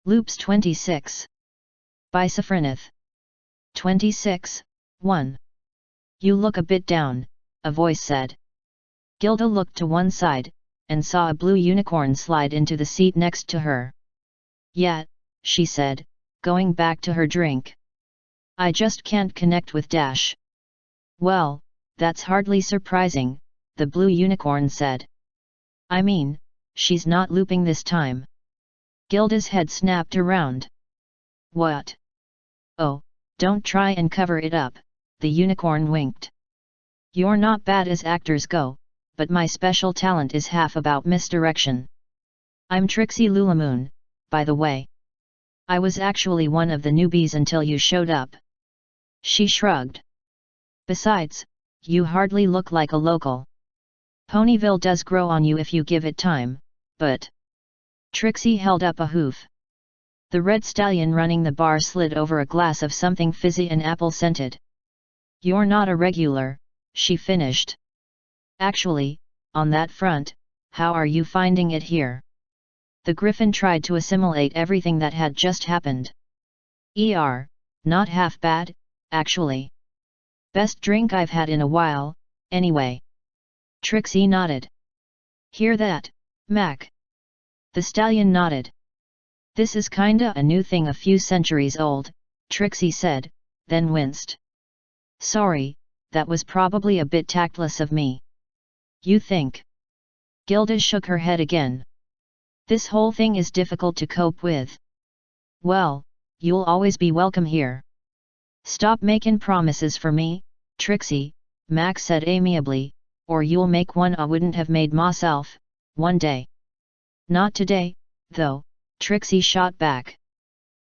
Loops 26. By Sophrinath. 26, 1. You look a bit down, a voice said. Gilda looked to one side, and saw a blue unicorn slide into the seat next to her. Yeah, she said, going back to her drink. I just can't connect with Dash. Well, that's hardly surprising, the blue unicorn said. I mean, she's not looping this time. Gilda's head snapped around. What? Oh, don't try and cover it up, the unicorn winked. You're not bad as actors go, but my special talent is half about misdirection. I'm Trixie Lulamoon, by the way. I was actually one of the newbies until you showed up. She shrugged. Besides, you hardly look like a local. Ponyville does grow on you if you give it time, but... Trixie held up a hoof. The red stallion running the bar slid over a glass of something fizzy and apple-scented. You're not a regular, she finished. Actually, on that front, how are you finding it here? The griffin tried to assimilate everything that had just happened. Not half bad, actually. Best drink I've had in a while, anyway. Trixie nodded. Hear that, Mac? The stallion nodded. This is kinda a new thing, a few centuries old, Trixie said, then winced. Sorry, that was probably a bit tactless of me. You think? Gilda shook her head again. This whole thing is difficult to cope with. Well, you'll always be welcome here. Stop making promises for me, Trixie, Max said amiably, or you'll make one I wouldn't have made myself, one day. Not today, though, Trixie shot back.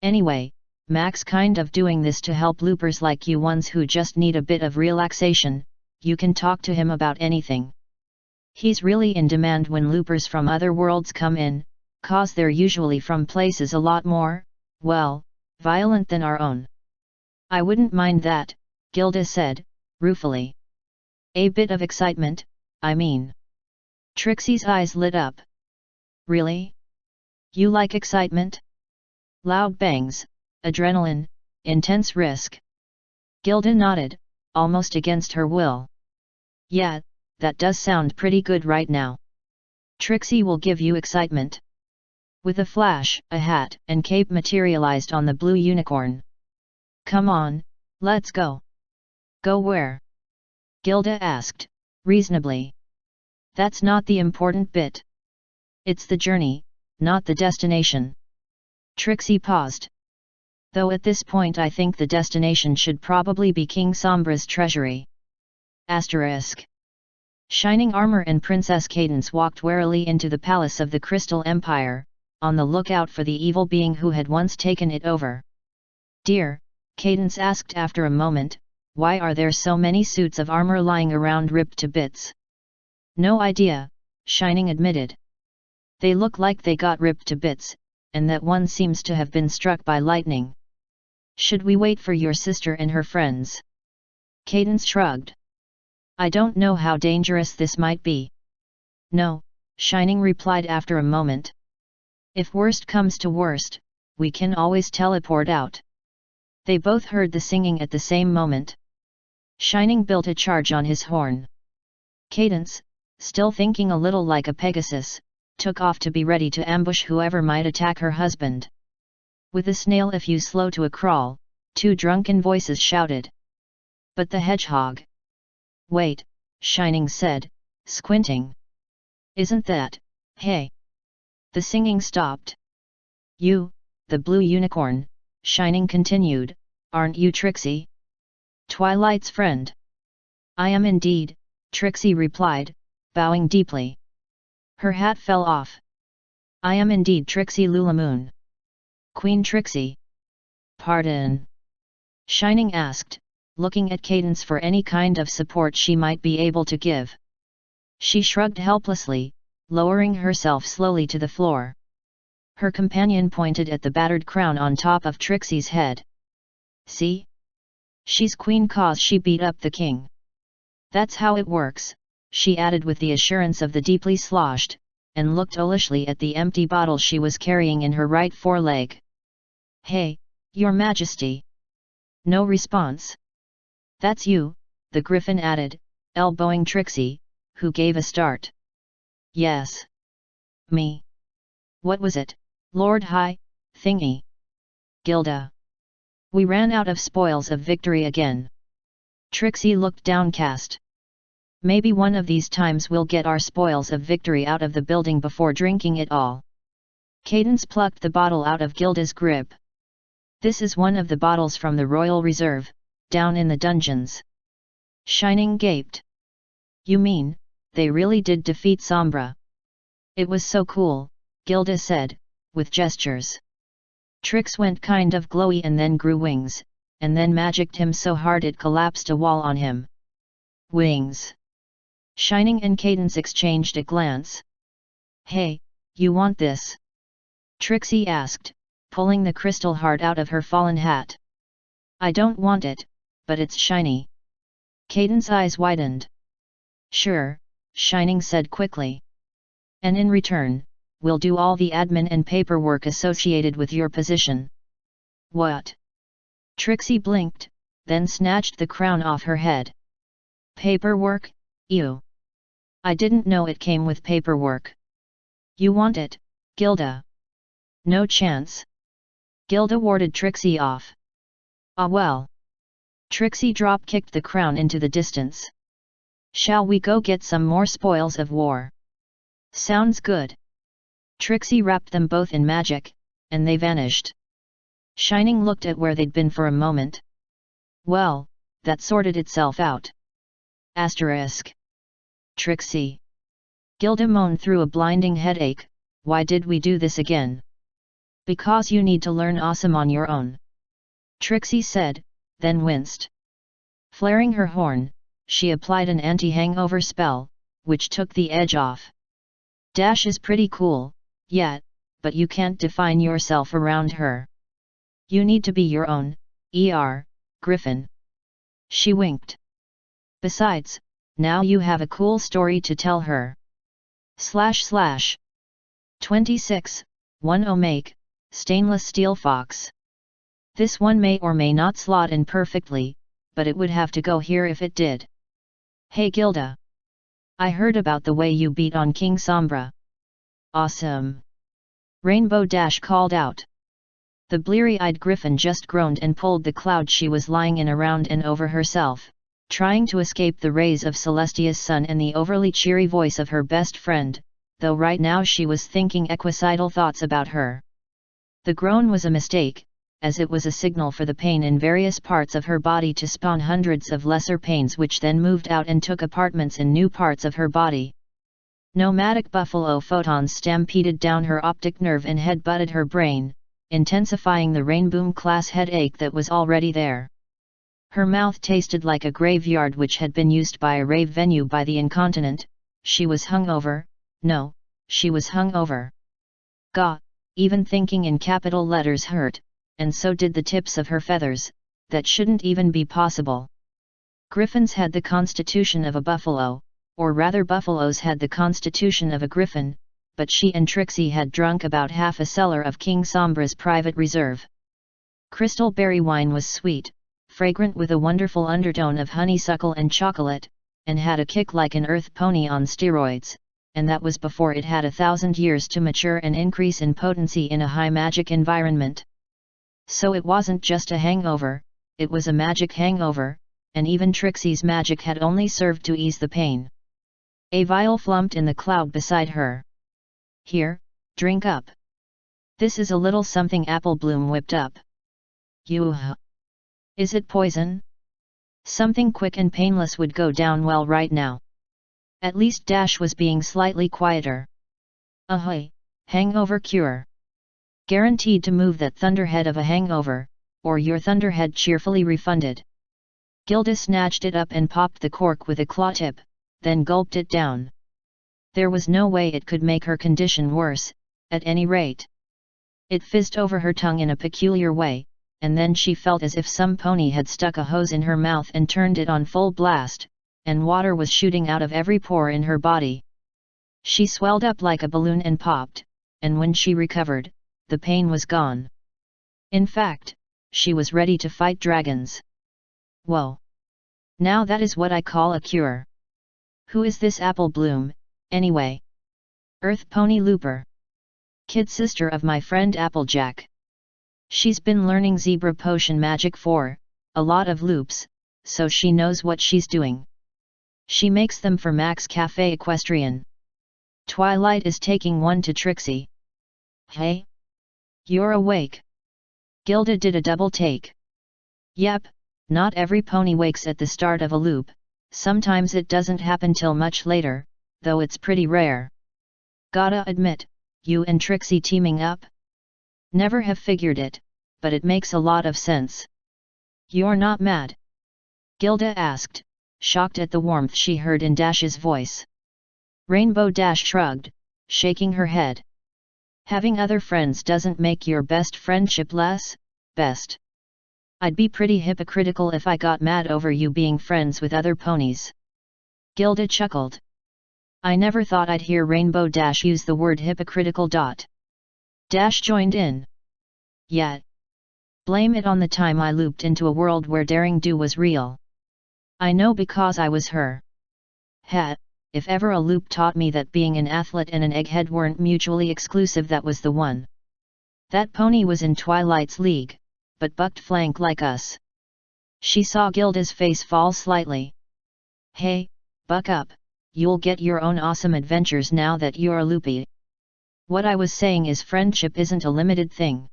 Anyway, Max kind of doing this to help loopers like you, ones who just need a bit of relaxation. You can talk to him about anything. He's really in demand when loopers from other worlds come in, cause they're usually from places a lot more, well, violent than our own. I wouldn't mind that, Gilda said, ruefully. A bit of excitement, I mean. Trixie's eyes lit up. Really? You like excitement? Loud bangs, adrenaline, intense risk. Gilda nodded, almost against her will. Yeah, that does sound pretty good right now. Trixie will give you excitement. With a flash, a hat and cape materialized on the blue unicorn. Come on, let's go. Go where? Gilda asked, reasonably. That's not the important bit. It's the journey, not the destination. Trixie paused. Though at this point I think the destination should probably be King Sombra's treasury. Asterisk. Shining Armor and Princess Cadence walked warily into the palace of the Crystal Empire, on the lookout for the evil being who had once taken it over. Dear, Cadence asked after a moment, why are there so many suits of armor lying around ripped to bits? No idea, Shining admitted. They look like they got ripped to bits, and that one seems to have been struck by lightning. Should we wait for your sister and her friends? Cadence shrugged. I don't know how dangerous this might be. No, Shining replied after a moment. If worst comes to worst, we can always teleport out. They both heard the singing at the same moment. Shining built a charge on his horn. Cadence, still thinking a little like a Pegasus, took off to be ready to ambush whoever might attack her husband. With a snail if you slow to a crawl, two drunken voices shouted. But the hedgehog. Wait, Shining said, squinting. Isn't that, hey? The singing stopped. You, the blue unicorn, Shining continued, aren't you Trixie? Twilight's friend. I am indeed, Trixie replied, bowing deeply. Her hat fell off. I am indeed Trixie Lulamoon. Queen Trixie. Pardon? Shining asked, looking at Cadence for any kind of support she might be able to give. She shrugged helplessly, lowering herself slowly to the floor. Her companion pointed at the battered crown on top of Trixie's head. See? She's queen cause she beat up the king. That's how it works, she added with the assurance of the deeply sloshed, and looked owlishly at the empty bottle she was carrying in her right foreleg. "Hey, Your Majesty!" No response. "That's you," the griffin added, elbowing Trixie, who gave a start. "Yes. Me. What was it, Lord High Thingy?" "Gilda. We ran out of spoils of victory again." Trixie looked downcast. "Maybe one of these times we'll get our spoils of victory out of the building before drinking it all." Cadence plucked the bottle out of Gilda's grip. "This is one of the bottles from the Royal Reserve, down in the dungeons." Shining gaped. "You mean, they really did defeat Sombra?" "It was so cool," Gilda said, with gestures. Trix went kind of glowy and then grew wings, and then magicked him so hard it collapsed a wall on him. "Wings." Shining and Cadence exchanged a glance. "Hey, you want this?" Trixie asked, pulling the crystal heart out of her fallen hat. "I don't want it, but it's shiny." Cadence's eyes widened. "Sure," Shining said quickly. "And in return, we'll do all the admin and paperwork associated with your position." "What?" Trixie blinked, then snatched the crown off her head. "Paperwork, ew. I didn't know it came with paperwork." "You want it, Gilda?" "No chance." Gilda warded Trixie off. "Ah well." Trixie drop-kicked the crown into the distance. "Shall we go get some more spoils of war?" "Sounds good." Trixie wrapped them both in magic, and they vanished. Shining looked at where they'd been for a moment. "Well, that sorted itself out." Asterisk. Trixie. Gilda moaned through a blinding headache, "Why did we do this again?" "Because you need to learn awesome on your own," Trixie said, then winced. Flaring her horn, she applied an anti-hangover spell, which took the edge off. Dash is pretty cool, yeah, but you can't define yourself around her. You need to be your own, Griffin. She winked. Besides, now you have a cool story to tell her. // 26, 1 omake, stainless steel fox. This one may or may not slot in perfectly, but it would have to go here if it did. "Hey Gilda! I heard about the way you beat on King Sombra." "Awesome!" Rainbow Dash called out. The bleary-eyed griffin just groaned and pulled the cloud she was lying in around and over herself, trying to escape the rays of Celestia's sun and the overly cheery voice of her best friend, though right now she was thinking equicidal thoughts about her. The groan was a mistake, as it was a signal for the pain in various parts of her body to spawn hundreds of lesser pains which then moved out and took apartments in new parts of her body. Nomadic buffalo photons stampeded down her optic nerve and head-butted her brain, intensifying the rainboom-class headache that was already there. Her mouth tasted like a graveyard which had been used by a rave venue by the incontinent. She was hungover. No, she was hungover. Gah, even thinking in capital letters hurt, and so did the tips of her feathers. That shouldn't even be possible. Griffins had the constitution of a buffalo, or rather buffaloes had the constitution of a griffin, but she and Trixie had drunk about half a cellar of King Sombra's private reserve. Crystal berry wine was sweet, fragrant with a wonderful undertone of honeysuckle and chocolate, and had a kick like an earth pony on steroids, and that was before it had 1,000 years to mature and increase in potency in a high magic environment. So it wasn't just a hangover, it was a magic hangover, and even Trixie's magic had only served to ease the pain. A vial flumped in the cloud beside her. "Here, drink up. This is a little something Apple Bloom whipped up." Is it poison?" Something quick and painless would go down well right now. At least Dash was being slightly quieter. "Ahoy, hangover cure. Guaranteed to move that thunderhead of a hangover, or your thunderhead cheerfully refunded." Gilda snatched it up and popped the cork with a claw tip, then gulped it down. There was no way it could make her condition worse, at any rate. It fizzed over her tongue in a peculiar way, and then she felt as if some pony had stuck a hose in her mouth and turned it on full blast, and water was shooting out of every pore in her body. She swelled up like a balloon and popped, and when she recovered, the pain was gone. In fact, she was ready to fight dragons. Whoa! Now that is what I call a cure. Who is this Apple Bloom, anyway? Earth Pony Looper. Kid sister of my friend Applejack. She's been learning zebra potion magic for a lot of loops, so she knows what she's doing. She makes them for Max Cafe Equestrian. Twilight is taking one to Trixie. Hey? You're awake. Gilda did a double take. Yep, not every pony wakes at the start of a loop, sometimes it doesn't happen till much later, though it's pretty rare. Gotta admit, you and Trixie teaming up? Never have figured it, but it makes a lot of sense. You're not mad? Gilda asked, shocked at the warmth she heard in Dash's voice. Rainbow Dash shrugged, shaking her head. Having other friends doesn't make your best friendship less best. I'd be pretty hypocritical if I got mad over you being friends with other ponies. Gilda chuckled. I never thought I'd hear Rainbow Dash use the word hypocritical. Dash joined in. Yeah. Blame it on the time I looped into a world where daring do was real. I know because I was her. If ever a loop taught me that being an athlete and an egghead weren't mutually exclusive, that was the one. That pony was in Twilight's league, but bucked flank like us. She saw Gilda's face fall slightly. Hey, buck up, you'll get your own awesome adventures now that you're loopy. What I was saying is friendship isn't a limited thing.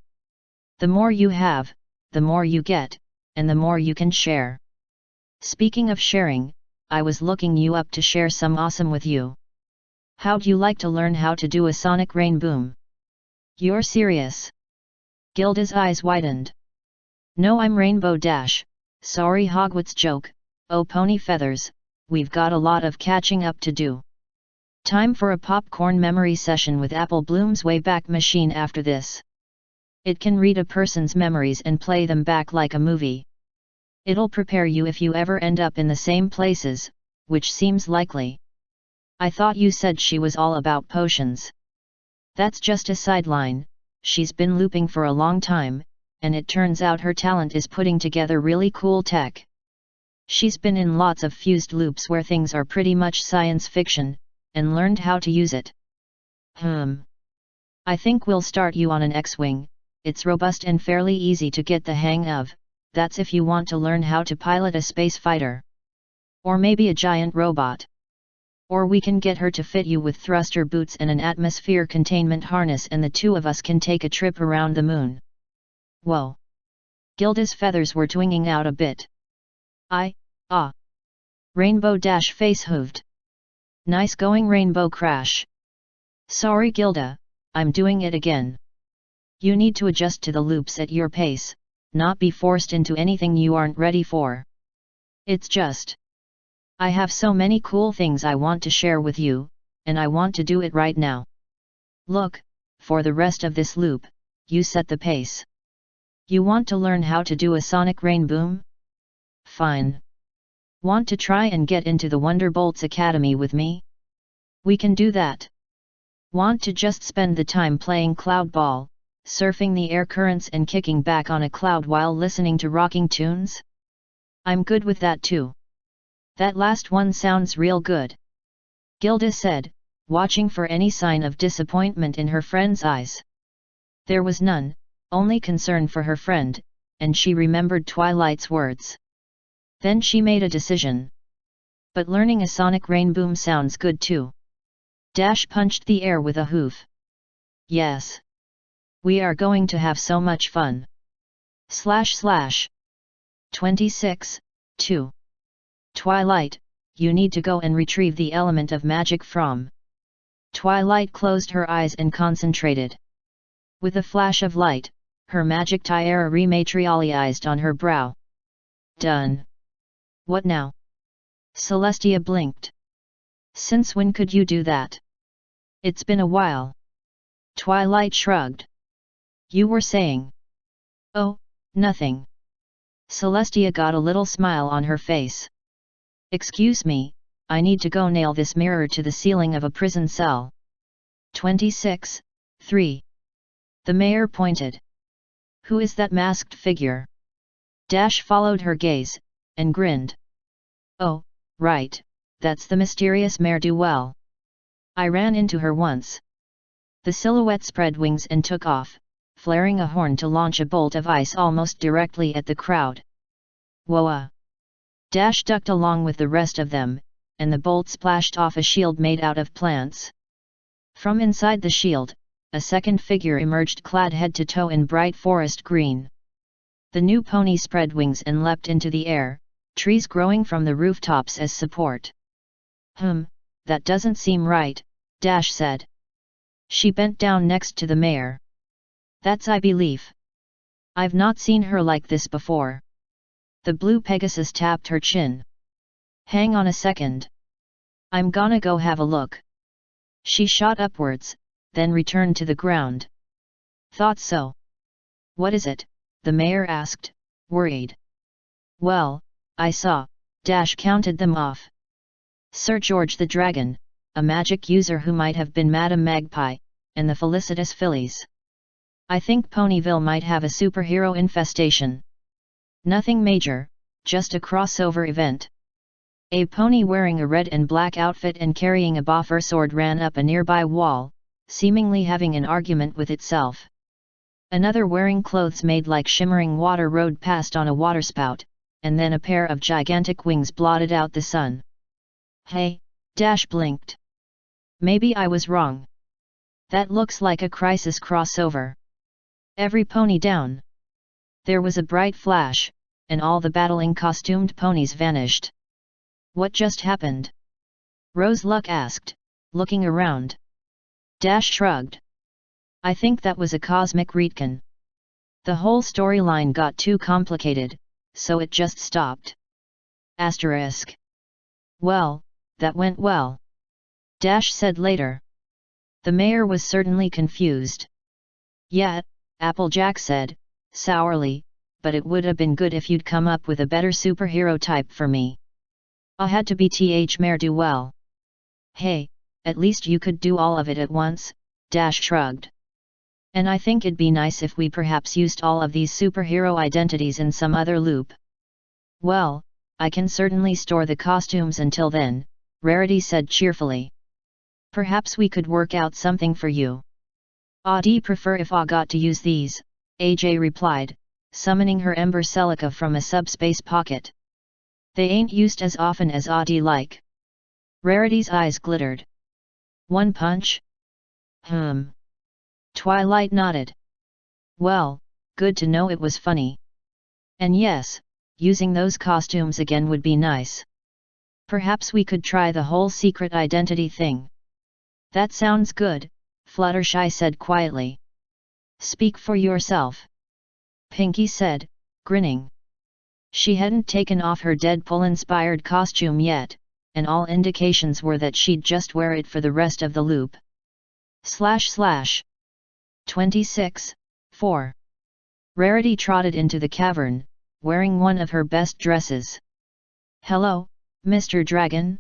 The more you have, the more you get, and the more you can share. Speaking of sharing, I was looking you up to share some awesome with you. How'd you like to learn how to do a sonic rain boom? You're serious? Gilda's eyes widened. No, I'm Rainbow Dash, sorry Hogwarts joke, oh pony feathers, we've got a lot of catching up to do. Time for a popcorn memory session with Apple Bloom's Wayback Machine after this. It can read a person's memories and play them back like a movie. It'll prepare you if you ever end up in the same places, which seems likely. I thought you said she was all about potions. That's just a sideline, she's been looping for a long time, and it turns out her talent is putting together really cool tech. She's been in lots of fused loops where things are pretty much science fiction, and learned how to use it. I think we'll start you on an X-Wing, it's robust and fairly easy to get the hang of. That's if you want to learn how to pilot a space fighter. Or maybe a giant robot. Or we can get her to fit you with thruster boots and an atmosphere containment harness, and the two of us can take a trip around the moon. Whoa! Gilda's feathers were twinging out a bit. Rainbow Dash face hooved. Nice going Rainbow Crash. Sorry Gilda, I'm doing it again. You need to adjust to the loops at your pace, not be forced into anything you aren't ready for. It's just, I have so many cool things I want to share with you, and I want to do it right now. Look, for the rest of this loop, you set the pace. You want to learn how to do a sonic rain boom? Fine. Want to try and get into the Wonderbolts Academy with me? We can do that. Want to just spend the time playing cloud ball, surfing the air currents and kicking back on a cloud while listening to rocking tunes? I'm good with that too. That last one sounds real good. Gilda said, watching for any sign of disappointment in her friend's eyes. There was none, only concern for her friend, and she remembered Twilight's words. Then she made a decision. But learning a sonic rain boom sounds good too. Dash punched the air with a hoof. Yes. We are going to have so much fun. // 26:2. Twilight, you need to go and retrieve the element of magic from. Twilight closed her eyes and concentrated. With a flash of light, her magic tiara rematerialized on her brow. Done. What now? Celestia blinked. Since when could you do that? It's been a while. Twilight shrugged. You were saying? Oh, nothing. Celestia got a little smile on her face. Excuse me, I need to go nail this mirror to the ceiling of a prison cell. 26, 3. The mayor pointed. Who is that masked figure? Dash followed her gaze, and grinned. Oh, right, that's the mysterious ne'er-do-well. I ran into her once. The silhouette spread wings and took off, flaring a horn to launch a bolt of ice almost directly at the crowd. Whoa! Dash ducked along with the rest of them, and the bolt splashed off a shield made out of plants. From inside the shield, a second figure emerged clad head to toe in bright forest green. The new pony spread wings and leapt into the air, trees growing from the rooftops as support. That doesn't seem right, Dash said. She bent down next to the mayor. That's I believe. I've not seen her like this before. The blue Pegasus tapped her chin. Hang on a second. I'm gonna go have a look. She shot upwards, then returned to the ground. Thought so. What is it? The mayor asked, worried. Well, I saw, Dash counted them off. Sir George the Dragon, a magic user who might have been Madame Magpie, and the felicitous fillies. I think Ponyville might have a superhero infestation. Nothing major, just a crossover event. A pony wearing a red and black outfit and carrying a boffer sword ran up a nearby wall, seemingly having an argument with itself. Another wearing clothes made like shimmering water rode past on a waterspout, and then a pair of gigantic wings blotted out the sun. Hey, Dash blinked. Maybe I was wrong. That looks like a crisis crossover. Every pony down. There was a bright flash, and all the battling costumed ponies vanished. What just happened? Rose Luck asked, looking around. Dash shrugged. I think that was a cosmic retcon. The whole storyline got too complicated, so it just stopped. Asterisk. Well, that went well. Dash said later. The mayor was certainly confused. Yeah, Applejack said, sourly, but it would have been good if you'd come up with a better superhero type for me. I had to be ne'er-do-well. Hey, at least you could do all of it at once, Dash shrugged. And I think it'd be nice if we perhaps used all of these superhero identities in some other loop. Well, I can certainly store the costumes until then, Rarity said cheerfully. Perhaps we could work out something for you. I'd prefer if I got to use these, AJ replied, summoning her Ember Celica from a subspace pocket. They ain't used as often as I'd like. Rarity's eyes glittered. One punch? Twilight nodded. Well, good to know it was funny. And yes, using those costumes again would be nice. Perhaps we could try the whole secret identity thing. That sounds good, Fluttershy said quietly. Speak for yourself. Pinkie said, grinning. She hadn't taken off her Deadpool-inspired costume yet, and all indications were that she'd just wear it for the rest of the loop. / 26, 4. Rarity trotted into the cavern, wearing one of her best dresses. Hello, Mr. Dragon?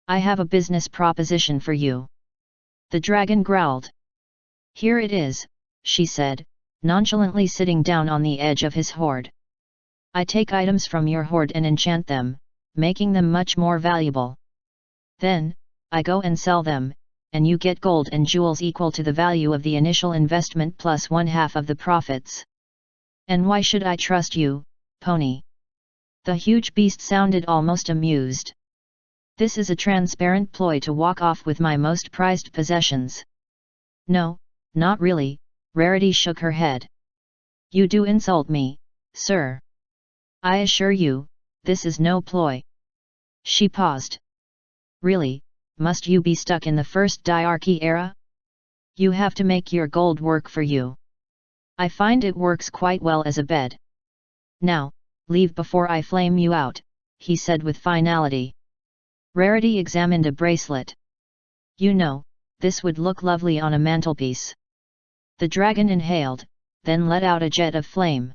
I have a business proposition for you. The dragon growled. Here it is, she said, nonchalantly sitting down on the edge of his hoard. I take items from your hoard and enchant them, making them much more valuable. Then, I go and sell them, and you get gold and jewels equal to the value of the initial investment plus 1/2 of the profits. And why should I trust you, pony? The huge beast sounded almost amused. This is a transparent ploy to walk off with my most prized possessions. No, not really, Rarity shook her head. You do insult me, sir. I assure you, this is no ploy. She paused. Really, must you be stuck in the first diarchy era? You have to make your gold work for you. I find it works quite well as a bed. Now, leave before I flame you out, he said with finality. Rarity examined a bracelet. You know, this would look lovely on a mantelpiece. The dragon inhaled, then let out a jet of flame.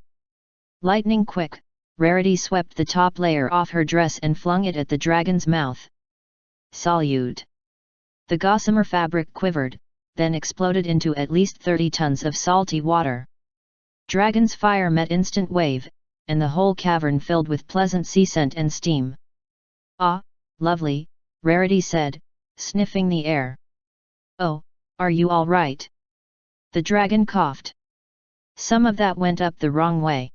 Lightning quick, Rarity swept the top layer off her dress and flung it at the dragon's mouth. Salute. The gossamer fabric quivered, then exploded into at least 30 tons of salty water. Dragon's fire met instant wave, and the whole cavern filled with pleasant sea scent and steam. Ah, lovely, Rarity said, sniffing the air. Oh, are you all right? The dragon coughed. Some of that went up the wrong way.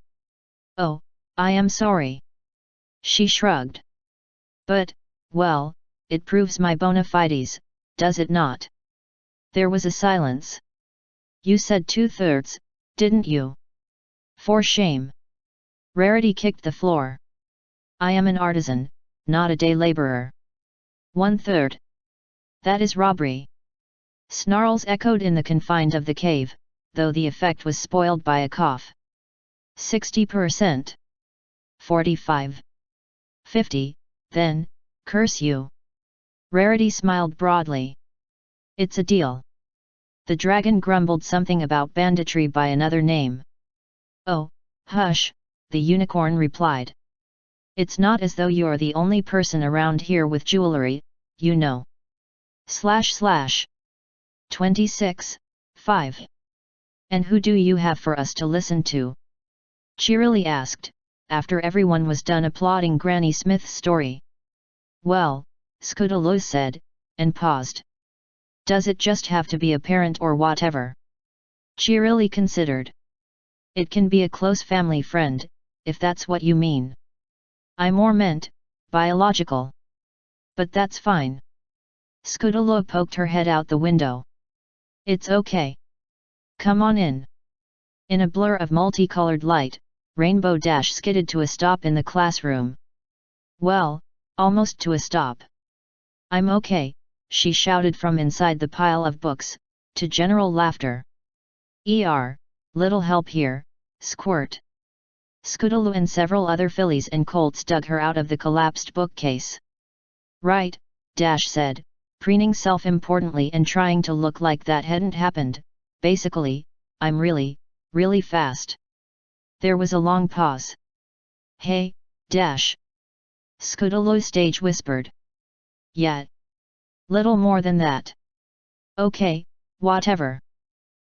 Oh, I am sorry. She shrugged. But, well, it proves my bona fides, does it not? There was a silence. You said 2/3, didn't you? For shame. Rarity kicked the floor. I am an artisan, not a day laborer. 1/3. That is robbery. Snarls echoed in the confines of the cave, though the effect was spoiled by a cough. 60%. 45. 50, then, curse you. Rarity smiled broadly. It's a deal. The dragon grumbled something about banditry by another name. Oh, hush, the unicorn replied. It's not as though you're the only person around here with jewelry, you know. / 26, 5. And who do you have for us to listen to? Cheerily asked, after everyone was done applauding Granny Smith's story. Well, Scootaloo said, and paused. Does it just have to be a parent or whatever? Cheerily considered. It can be a close family friend, if that's what you mean. I more meant, biological. But that's fine. Scootaloo poked her head out the window. It's okay. Come on in. In a blur of multicolored light, Rainbow Dash skidded to a stop in the classroom. Well, almost to a stop. I'm okay, she shouted from inside the pile of books, to general laughter. Little help here, squirt. Scootaloo and several other fillies and colts dug her out of the collapsed bookcase. Right, Dash said, preening self-importantly and trying to look like that hadn't happened. Basically, I'm really fast. There was a long pause. Hey, Dash. Scootaloo stage whispered. Yeah. Little more than that. Okay, whatever.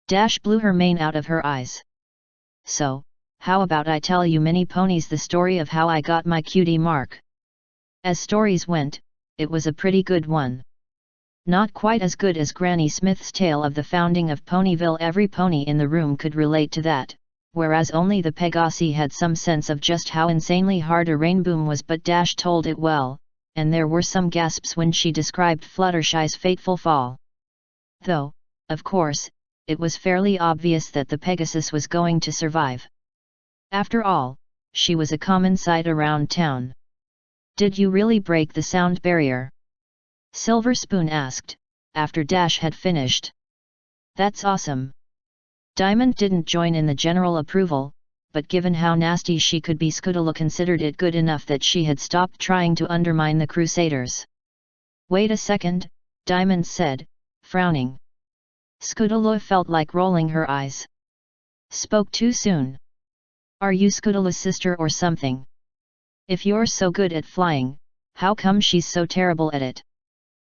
Dash blew her mane out of her eyes. So, how about I tell you mini ponies the story of how I got my cutie mark? As stories went, it was a pretty good one. Not quite as good as Granny Smith's tale of the founding of Ponyville. Every pony in the room could relate to that, whereas only the Pegasi had some sense of just how insanely hard a rainboom was, but Dash told it well, and there were some gasps when she described Fluttershy's fateful fall. Though, of course, it was fairly obvious that the Pegasus was going to survive. After all, she was a common sight around town. Did you really break the sound barrier? Silver Spoon asked, after Dash had finished. That's awesome. Diamond didn't join in the general approval, but given how nasty she could be, Scootaloo considered it good enough that she had stopped trying to undermine the Crusaders. Wait a second, Diamond said, frowning. Scootaloo felt like rolling her eyes. Spoke too soon. Are you Scootaloo's sister or something? If you're so good at flying, how come she's so terrible at it?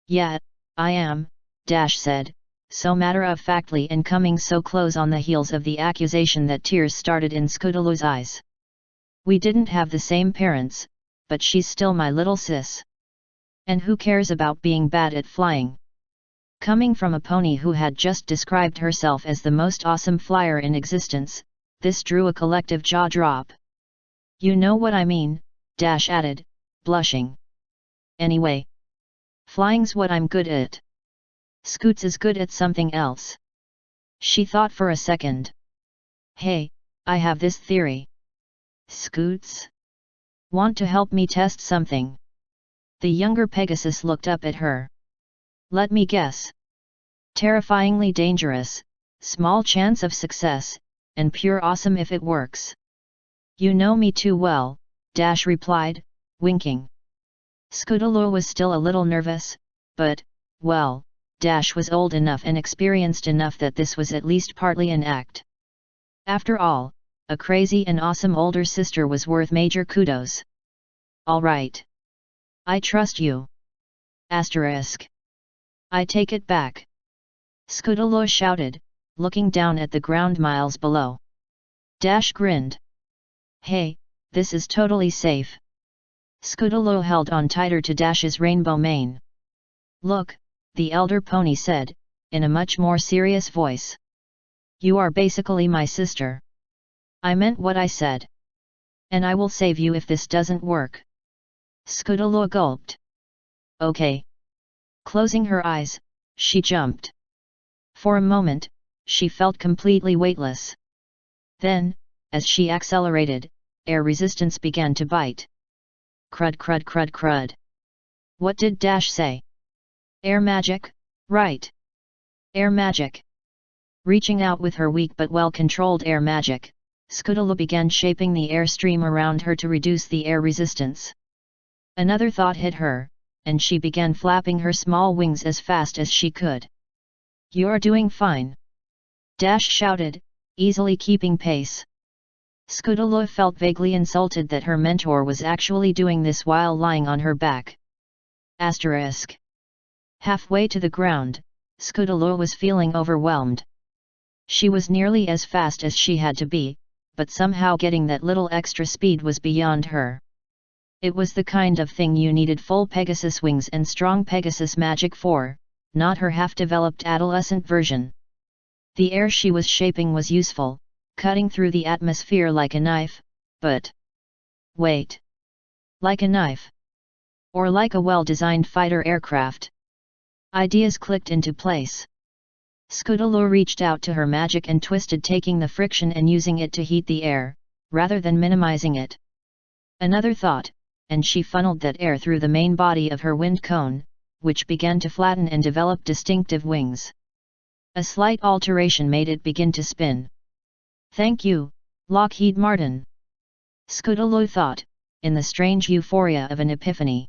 Yeah, I am, Dash said, so matter-of-factly and coming so close on the heels of the accusation that tears started in Scootaloo's eyes. We didn't have the same parents, but she's still my little sis. And who cares about being bad at flying? Coming from a pony who had just described herself as the most awesome flyer in existence, this drew a collective jaw drop. You know what I mean, Dash added, blushing. Anyway. Flying's what I'm good at. Scoots is good at something else. She thought for a second. Hey, I have this theory. Scoots? Want to help me test something? The younger Pegasus looked up at her. Let me guess. Terrifyingly dangerous, small chance of success, and pure awesome if it works. You know me too well, Dash replied, winking. Scootaloo was still a little nervous, but, well, Dash was old enough and experienced enough that this was at least partly an act. After all, a crazy and awesome older sister was worth major kudos. All right. I trust you. Asterisk. I take it back. Scudolo shouted, looking down at the ground miles below. Dash grinned. Hey, this is totally safe. Scudolo held on tighter to Dash's rainbow mane. Look, the elder pony said, in a much more serious voice. You are basically my sister. I meant what I said. And I will save you if this doesn't work. Scudolo gulped. Okay. Closing her eyes, she jumped. For a moment, she felt completely weightless. Then, as she accelerated, air resistance began to bite. Crud crud crud crud. What did Dash say? Air magic, right? Air magic. Reaching out with her weak but well-controlled air magic, Scudolo began shaping the airstream around her to reduce the air resistance. Another thought hit her, and she began flapping her small wings as fast as she could. You're doing fine. Dash shouted, easily keeping pace. Scudolo felt vaguely insulted that her mentor was actually doing this while lying on her back. Asterisk. Halfway to the ground, Scudolo was feeling overwhelmed. She was nearly as fast as she had to be, but somehow getting that little extra speed was beyond her. It was the kind of thing you needed full Pegasus wings and strong Pegasus magic for, not her half-developed adolescent version. The air she was shaping was useful, cutting through the atmosphere like a knife, but... Wait. Like a knife? Or like a well-designed fighter aircraft? Ideas clicked into place. Scudolo reached out to her magic and twisted, taking the friction and using it to heat the air, rather than minimizing it. Another thought, and she funneled that air through the main body of her wind cone, which began to flatten and develop distinctive wings. A slight alteration made it begin to spin. Thank you, Lockheed Martin. Scudolo thought, in the strange euphoria of an epiphany.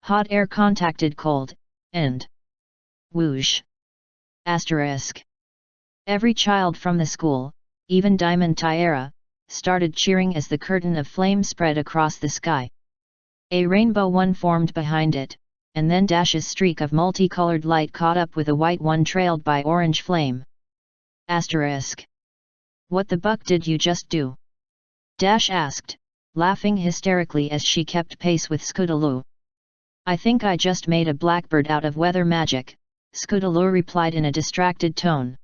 Hot air contacted cold, and... whoosh. Asterisk. Every child from the school, even Diamond Tiara, started cheering as the curtain of flame spread across the sky. A rainbow one formed behind it, and then Dash's streak of multicolored light caught up with a white one trailed by orange flame. Asterisk. What the buck did you just do? Dash asked, laughing hysterically as she kept pace with Scudolo. I think I just made a blackbird out of weather magic, Scudolo replied in a distracted tone.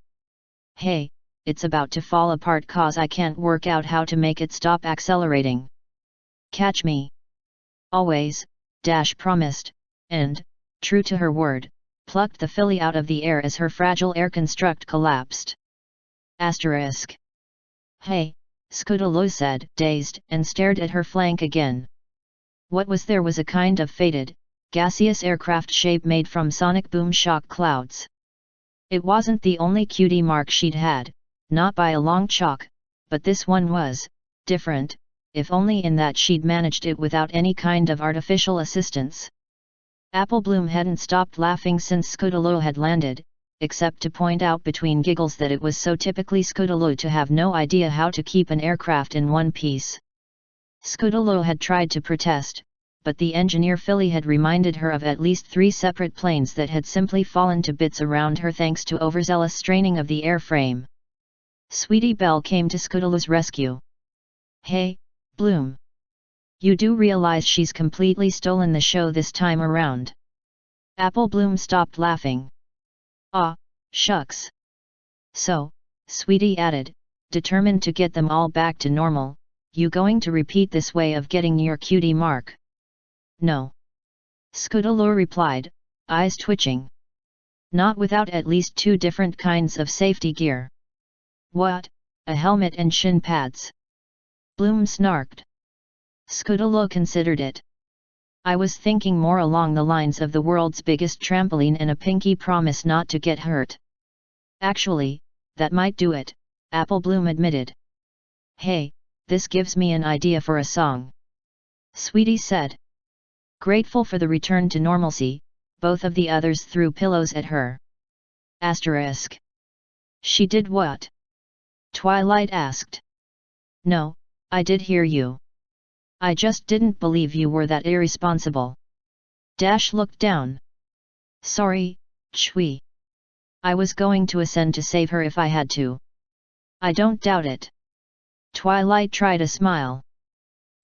Hey, it's about to fall apart cause I can't work out how to make it stop accelerating. Catch me. Always, Dash promised, and, true to her word, plucked the filly out of the air as her fragile air construct collapsed. Asterisk. Hey, Scudolo said, dazed, and stared at her flank again. What was there was a kind of faded, gaseous aircraft shape made from sonic boom shock clouds. It wasn't the only cutie mark she'd had, not by a long chalk, but this one was different, if only in that she'd managed it without any kind of artificial assistance. Apple Bloom hadn't stopped laughing since Scudolo had landed, except to point out between giggles that it was so typically Scudolo to have no idea how to keep an aircraft in one piece. Scudolo had tried to protest, but the engineer filly had reminded her of at least 3 separate planes that had simply fallen to bits around her thanks to overzealous straining of the airframe. Sweetie Belle came to Scudolo's rescue. Hey, Bloom. You do realize she's completely stolen the show this time around? Apple Bloom stopped laughing. Ah, shucks. So, Sweetie added, determined to get them all back to normal, you going to repeat this way of getting your cutie mark? No. Scudolo replied, eyes twitching. Not without at least 2 different kinds of safety gear. What, a helmet and shin pads? Bloom snarked. Scudolo considered it. I was thinking more along the lines of the world's biggest trampoline and a pinky promise not to get hurt. Actually, that might do it, Apple Bloom admitted. Hey, this gives me an idea for a song. Sweetie said. Grateful for the return to normalcy, both of the others threw pillows at her. Asterisk. She did what? Twilight asked. No, I did hear you. I just didn't believe you were that irresponsible. Dash looked down. Sorry, Chui. I was going to ascend to save her if I had to. I don't doubt it. Twilight tried a smile.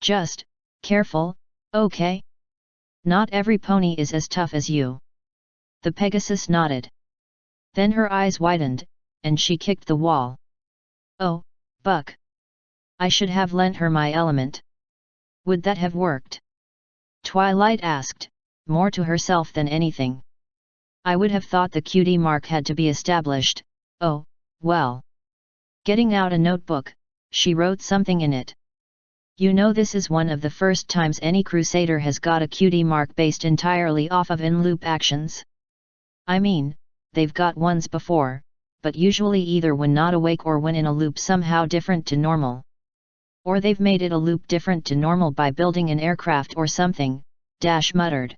Just, careful, okay? Not every pony is as tough as you. The Pegasus nodded. Then her eyes widened, and she kicked the wall. Oh, Buck. I should have lent her my element. Would that have worked? Twilight asked, more to herself than anything. I would have thought the cutie mark had to be established. Oh, well. Getting out a notebook, she wrote something in it. You know, this is one of the first times any crusader has got a cutie mark based entirely off of in-loop actions. I mean, they've got ones before, but usually either when not awake or when in a loop somehow different to normal. Or they've made it a loop different to normal by building an aircraft or something, Dash muttered.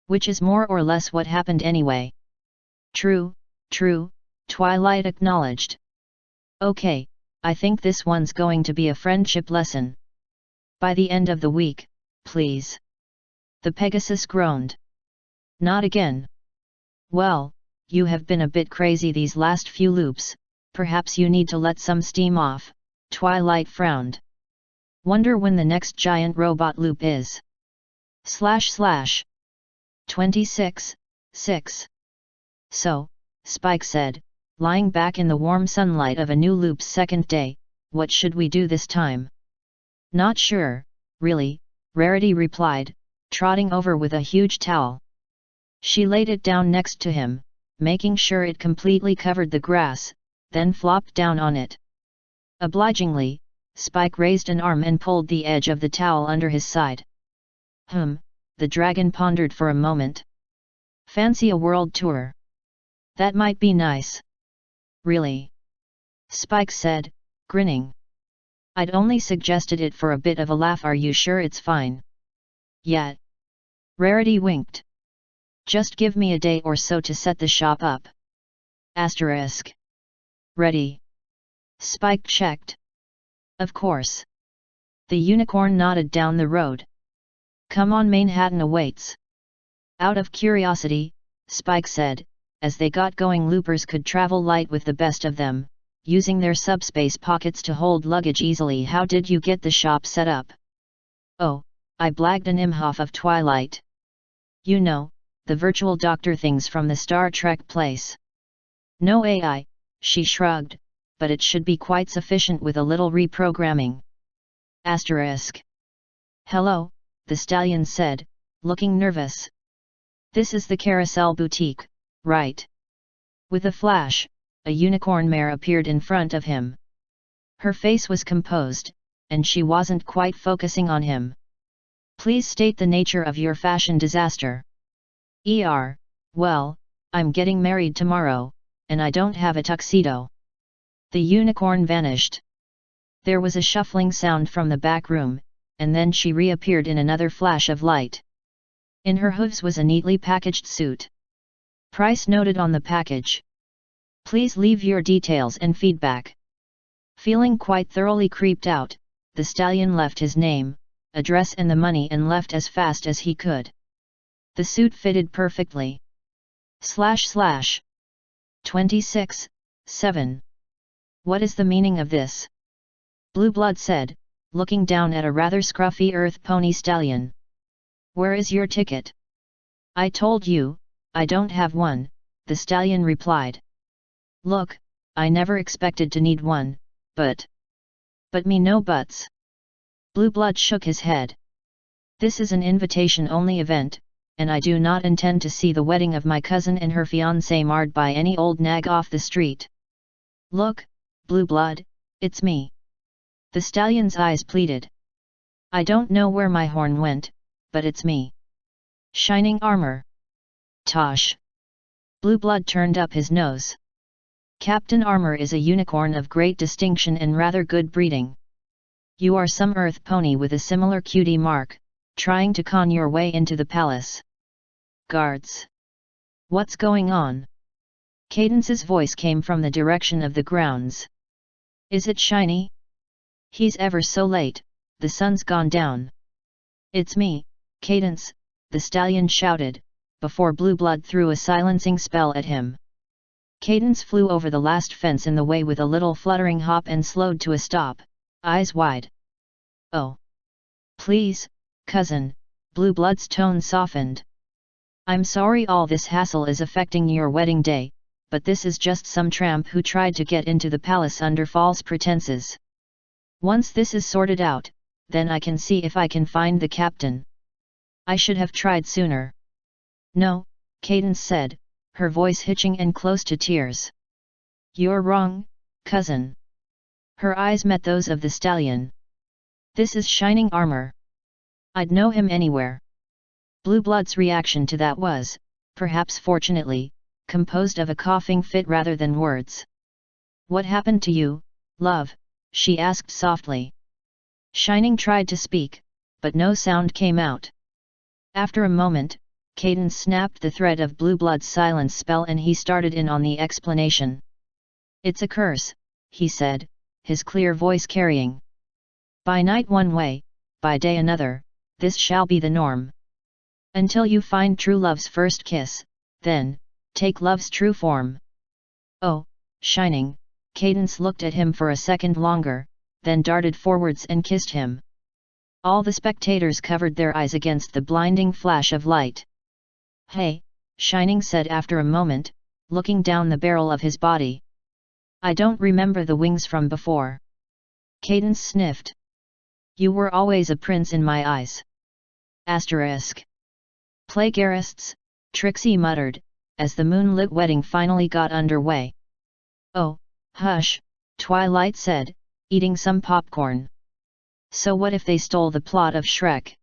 Which is more or less what happened anyway. True, Twilight acknowledged. Okay, I think this one's going to be a friendship lesson. By the end of the week, please. The Pegasus groaned. Not again. Well, you have been a bit crazy these last few loops, perhaps you need to let some steam off, Twilight frowned. Wonder when the next giant robot loop is. / 26:6. So, Spike said, lying back in the warm sunlight of a new loop's second day, what should we do this time? Not sure, really, Rarity replied, trotting over with a huge towel. She laid it down next to him, making sure it completely covered the grass, then flopped down on it. Obligingly, Spike raised an arm and pulled the edge of the towel under his side. The dragon pondered for a moment. Fancy a world tour? That might be nice. Really? Spike said, grinning. I'd only suggested it for a bit of a laugh. Are you sure it's fine? Yeah. Rarity winked. Just give me a day or so to set the shop up. Asterisk. Ready? Spike checked. Of course. The unicorn nodded down the road. Come on, Manhattan awaits. Out of curiosity, Spike said, as they got going, loopers could travel light with the best of them, using their subspace pockets to hold luggage easily. How did you get the shop set up? Oh, I blagged an imhoff of Twilight. You know, the virtual doctor things from the Star Trek place. No AI, she shrugged, but it should be quite sufficient with a little reprogramming. Asterisk. Hello, the stallion said, looking nervous. This is the Carousel Boutique, right? With a flash, a unicorn mare appeared in front of him. Her face was composed, and she wasn't quite focusing on him. Please state the nature of your fashion disaster. Well, I'm getting married tomorrow, and I don't have a tuxedo. The unicorn vanished. There was a shuffling sound from the back room, and then she reappeared in another flash of light. In her hooves was a neatly packaged suit. Price noted on the package. Please leave your details and feedback. Feeling quite thoroughly creeped out, the stallion left his name, address and the money and left as fast as he could. The suit fitted perfectly. / 26:7. What is the meaning of this? Blueblood said, looking down at a rather scruffy earth pony stallion. Where is your ticket? I told you, I don't have one, the stallion replied. Look, I never expected to need one, but me no buts. Blueblood shook his head. This is an invitation-only event, and I do not intend to see the wedding of my cousin and her fiancé marred by any old nag off the street. Look, Blueblood, it's me. The stallion's eyes pleaded. I don't know where my horn went, but it's me. Shining armor. Tosh. Blueblood turned up his nose. Captain Armor is a unicorn of great distinction and rather good breeding. You are some earth pony with a similar cutie mark, trying to con your way into the palace. Guards. What's going on? Cadence's voice came from the direction of the grounds. Is it Shiny? He's ever so late, the sun's gone down. It's me, Cadence, the stallion shouted, before Blueblood threw a silencing spell at him. Cadance flew over the last fence in the way with a little fluttering hop and slowed to a stop, eyes wide. "Oh! Please, cousin," Blueblood's tone softened. "I'm sorry all this hassle is affecting your wedding day, but this is just some tramp who tried to get into the palace under false pretenses. Once this is sorted out, then I can see if I can find the captain. I should have tried sooner." "No," Cadance said, her voice hitching and close to tears. "You're wrong, cousin." Her eyes met those of the stallion. "This is shining armor. I'd know him anywhere." Blueblood's reaction to that was, perhaps fortunately, composed of a coughing fit rather than words. "What happened to you, love?" she asked softly. Shining tried to speak, but no sound came out. After a moment, Cadance snapped the thread of Blueblood's silence spell and he started in on the explanation. "It's a curse," he said, his clear voice carrying. "By night one way, by day another, this shall be the norm. Until you find true love's first kiss, then, take love's true form." "Oh, Shining," Cadance looked at him for a second longer, then darted forwards and kissed him. All the spectators covered their eyes against the blinding flash of light. "Hey," Shining said after a moment, looking down the barrel of his body. "I don't remember the wings from before." Cadance sniffed. "You were always a prince in my eyes." *. Plagiarists, Trixie muttered, as the moonlit wedding finally got underway. "Oh, hush," Twilight said, eating some popcorn. "So what if they stole the plot of Shrek?"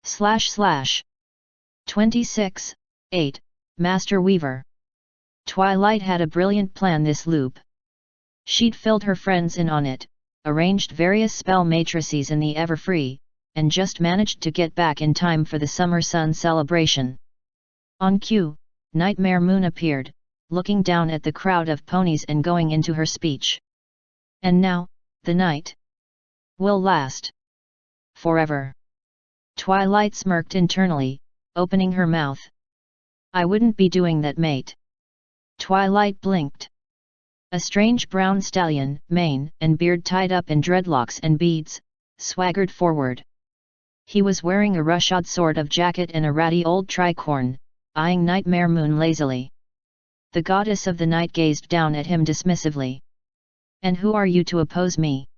/ 26:8, Master Weaver. Twilight had a brilliant plan this loop. She'd filled her friends in on it, arranged various spell matrices in the Everfree, and just managed to get back in time for the summer sun celebration. On cue, Nightmare Moon appeared, looking down at the crowd of ponies and going into her speech. "And now, the night will last forever." Twilight smirked internally, opening her mouth. "I wouldn't be doing that, mate." Twilight blinked. A strange brown stallion, mane and beard tied up in dreadlocks and beads, swaggered forward. He was wearing a rushod sort of jacket and a ratty old tricorn, eyeing Nightmare Moon lazily. The goddess of the night gazed down at him dismissively. "And who are you to oppose me?"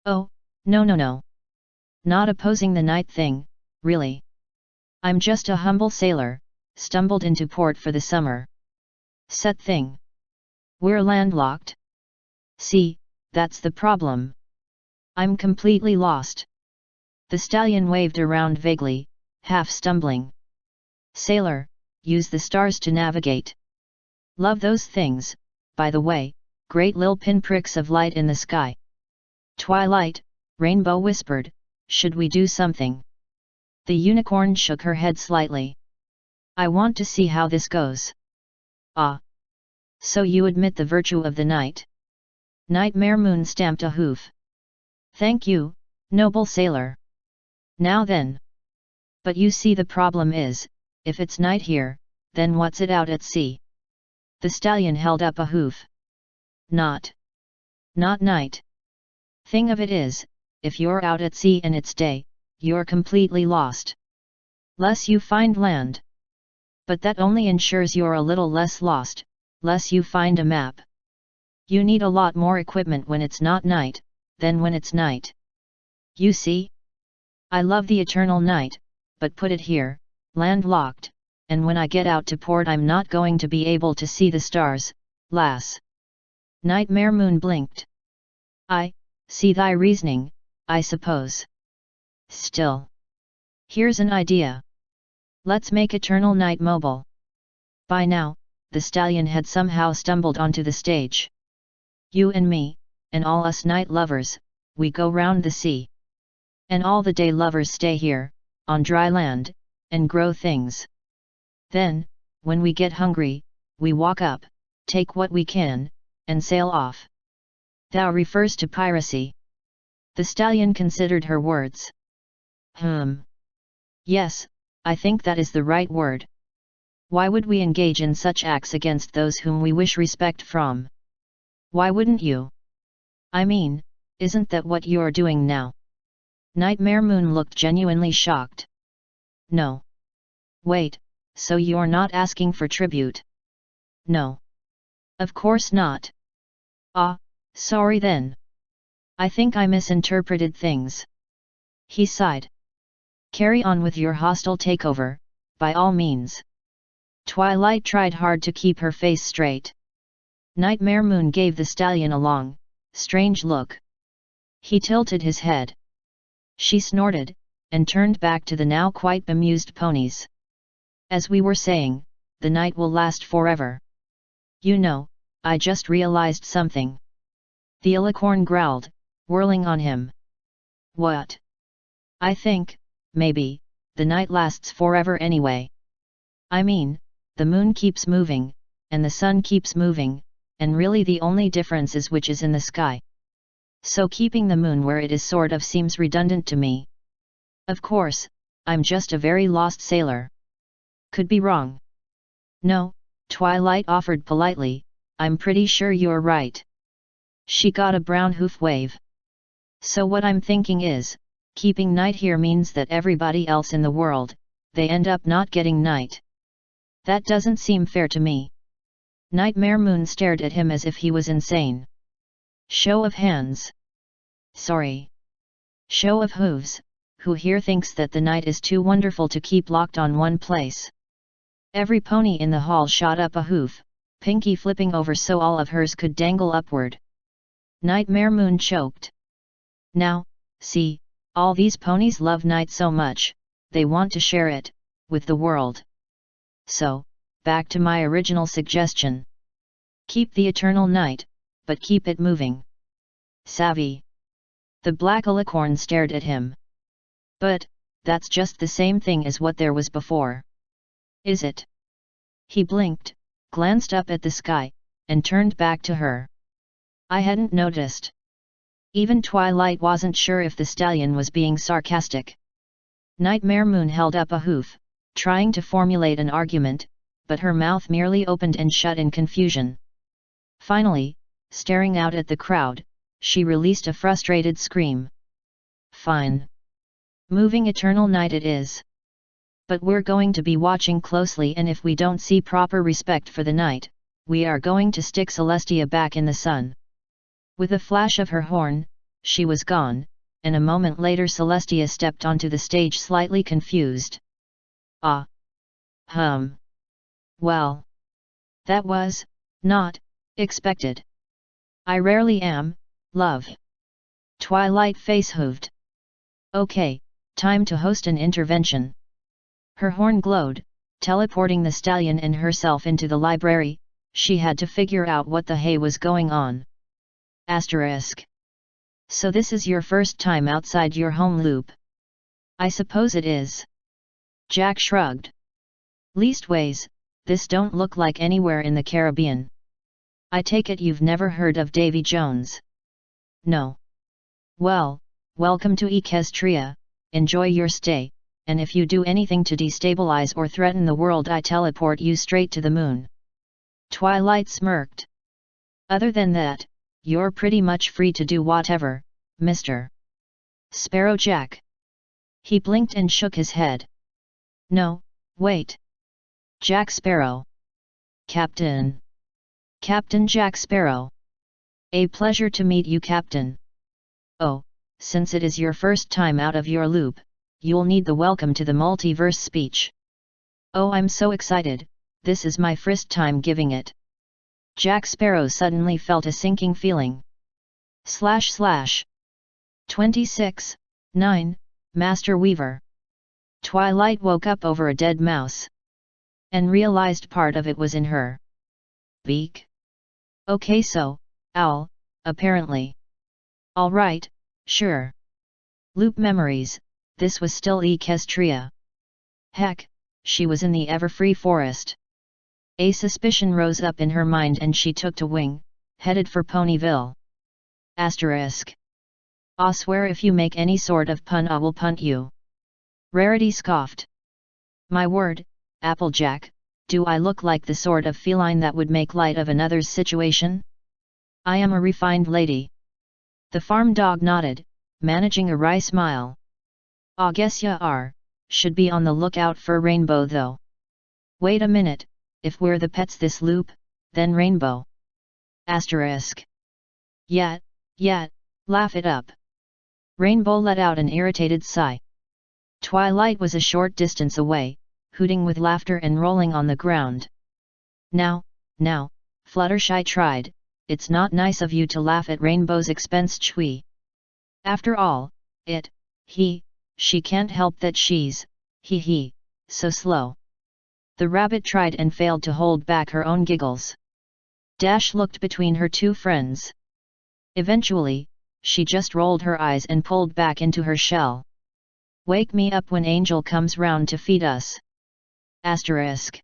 "Oh, no. Not opposing the night thing, really. I'm just a humble sailor, stumbled into port for the summer. Set thing. We're landlocked. See, that's the problem. I'm completely lost." The stallion waved around vaguely, half stumbling. "Sailor, use the stars to navigate. Love those things, by the way, great lil pinpricks of light in the sky." "Twilight," Rainbow whispered, "should we do something?" The unicorn shook her head slightly. "I want to see how this goes." "Ah. So you admit the virtue of the night?" Nightmare Moon stamped a hoof. "Thank you, noble sailor. Now then. But you see the problem is, if it's night here, then what's it out at sea?" The stallion held up a hoof. Not night. Thing of it is, if you're out at sea and it's day, you're completely lost. Less you find land. But that only ensures you're a little less lost, less you find a map. You need a lot more equipment when it's not night, than when it's night. You see? I love the eternal night, but put it here, landlocked, and when I get out to port I'm not going to be able to see the stars, lass." Nightmare Moon blinked. "I see thy reasoning, I suppose. Still. Here's an idea. Let's make eternal night mobile." By now, the stallion had somehow stumbled onto the stage. "You and me, and all us night lovers, we go round the sea. And all the day lovers stay here, on dry land, and grow things. Then, when we get hungry, we walk up, take what we can, and sail off." "Thou refers to piracy." The stallion considered her words. Yes, I think that is the right word. Why would we engage in such acts against those whom we wish respect from? Why wouldn't you? I mean, isn't that what you're doing now? Nightmare Moon looked genuinely shocked. No. Wait, so you're not asking for tribute? No. Of course not. Ah, sorry then. I think I misinterpreted things. He sighed. Carry on with your hostile takeover, by all means. Twilight tried hard to keep her face straight. Nightmare Moon gave the stallion a long, strange look. He tilted his head. She snorted, and turned back to the now quite bemused ponies. As we were saying, the night will last forever. You know, I just realized something. The alicorn growled, whirling on him. What? I think, maybe, the night lasts forever anyway. I mean, the moon keeps moving, and the sun keeps moving, and really the only difference is which is in the sky. So keeping the moon where it is sort of seems redundant to me. Of course, I'm just a very lost sailor. Could be wrong. No, Twilight offered politely, I'm pretty sure you're right. She got a brown hoof wave. So what I'm thinking is, keeping night here means that everybody else in the world, they end up not getting night. That doesn't seem fair to me. Nightmare Moon stared at him as if he was insane. Show of hands. Sorry. Show of hooves, who here thinks that the night is too wonderful to keep locked on one place? Every pony in the hall shot up a hoof, Pinkie flipping over so all of hers could dangle upward. Nightmare Moon choked. Now, see, all these ponies love night so much, they want to share it, with the world. So, back to my original suggestion. Keep the eternal night, but keep it moving. Savvy. The black alicorn stared at him. But, that's just the same thing as what there was before. Is it? He blinked, glanced up at the sky, and turned back to her. I hadn't noticed. Even Twilight wasn't sure if the stallion was being sarcastic. Nightmare Moon held up a hoof, trying to formulate an argument, but her mouth merely opened and shut in confusion. Finally, staring out at the crowd, she released a frustrated scream. Fine. Moving eternal night it is. But we're going to be watching closely, and if we don't see proper respect for the night, we are going to stick Celestia back in the sun. With a flash of her horn, she was gone, and a moment later Celestia stepped onto the stage slightly confused. Ah. Well. That was, not, expected. I rarely am, love. Twilight face hooved. Okay, time to host an intervention. Her horn glowed, teleporting the stallion and herself into the library. She had to figure out what the hay was going on. Asterisk. So this is your first time outside your home loop? I suppose it is. Jack shrugged. Leastways, this don't look like anywhere in the Caribbean. I take it you've never heard of Davy Jones? No. Well, welcome to Equestria, enjoy your stay, and if you do anything to destabilize or threaten the world I teleport you straight to the moon. Twilight smirked. Other than that, you're pretty much free to do whatever, Mr. Sparrow Jack. He blinked and shook his head. No, wait. Jack Sparrow. Captain. Captain Jack Sparrow. A pleasure to meet you, Captain. Oh, since it is your first time out of your loop, you'll need the welcome to the multiverse speech. Oh, I'm so excited, this is my first time giving it. Jack Sparrow suddenly felt a sinking feeling. / 26:9, Master Weaver. Twilight woke up over a dead mouse. And realized part of it was in her beak. Okay, so, owl, apparently. Alright, sure. Loop memories, this was still Equestria. Heck, she was in the Everfree Forest. A suspicion rose up in her mind and she took to wing, headed for Ponyville. Asterisk. I swear if you make any sort of pun I will punt you. Rarity scoffed. My word, Applejack, Do I look like the sort of feline that would make light of another's situation? I am a refined lady. The farm dog nodded, managing a wry smile. I guess ya are, should be on the lookout for Rainbow though. Wait a minute, if we're the pets this loop, then Rainbow. Asterisk. Yet, laugh it up. Rainbow let out an irritated sigh. Twilight was a short distance away, hooting with laughter and rolling on the ground. Now, Fluttershy tried, it's not nice of you to laugh at Rainbow's expense, Chui. After all, she can't help that she's, so slow. The rabbit tried and failed to hold back her own giggles. Dash looked between her two friends. Eventually, she just rolled her eyes and pulled back into her shell. Wake me up when Angel comes round to feed us. Asterisk.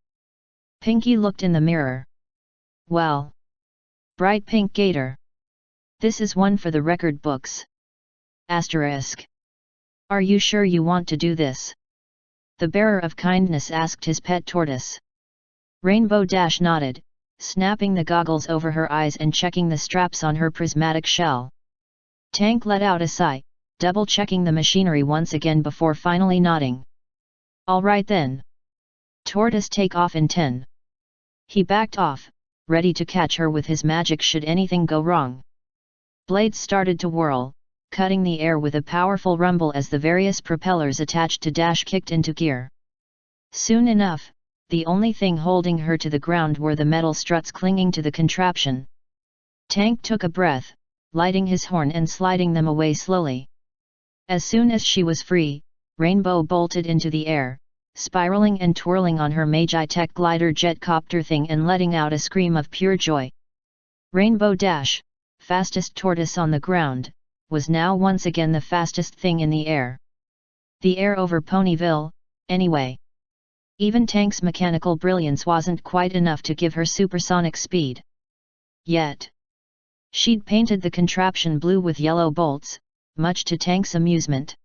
Pinkie looked in the mirror. Well. Bright pink gator. This is one for the record books. Asterisk. Are you sure you want to do this? The bearer of kindness asked his pet tortoise. Rainbow Dash nodded, snapping the goggles over her eyes and checking the straps on her prismatic shell. Tank let out a sigh, double-checking the machinery once again before finally nodding. All right then. Tortoise take off in 10. He backed off, ready to catch her with his magic should anything go wrong. Blades started to whirl, cutting the air with a powerful rumble as the various propellers attached to Dash kicked into gear. Soon enough, the only thing holding her to the ground were the metal struts clinging to the contraption. Tank took a breath, lighting his horn and sliding them away slowly. As soon as she was free, Rainbow bolted into the air, spiraling and twirling on her Magi-Tech glider jet copter thing and letting out a scream of pure joy. Rainbow Dash, fastest tortoise on the ground, was now once again the fastest thing in the air. The air over Ponyville, anyway. Even Tank's mechanical brilliance wasn't quite enough to give her supersonic speed. Yet. She'd painted the contraption blue with yellow bolts, much to Tank's amusement.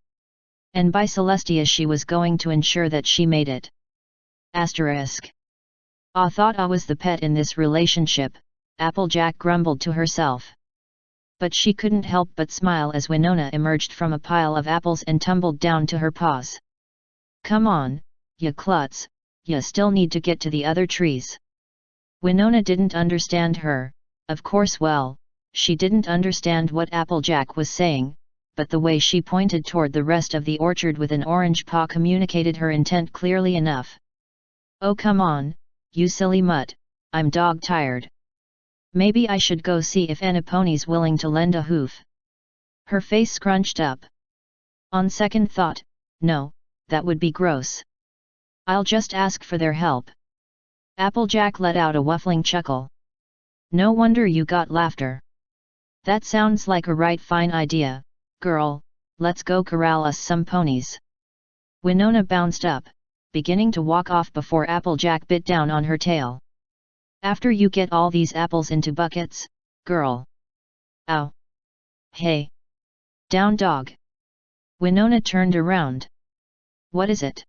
And by Celestia she was going to ensure that she made it. Asterisk. I thought I was the pet in this relationship, Applejack grumbled to herself. But she couldn't help but smile as Winona emerged from a pile of apples and tumbled down to her paws. Come on, ya klutz, ya still need to get to the other trees. Winona didn't understand her, of course. Well, she didn't understand what Applejack was saying, but the way she pointed toward the rest of the orchard with an orange paw communicated her intent clearly enough. Oh come on, you silly mutt, I'm dog-tired. Maybe I should go see if any pony's willing to lend a hoof. Her face scrunched up. On second thought, no, that would be gross. I'll just ask for their help. Applejack let out a whiffling chuckle. No wonder you got laughter. That sounds like a right fine idea, girl, let's go corral us some ponies. Winona bounced up, beginning to walk off before Applejack bit down on her tail. After you get all these apples into buckets, girl. Ow. Hey. Down dog. Winona turned around. What is it?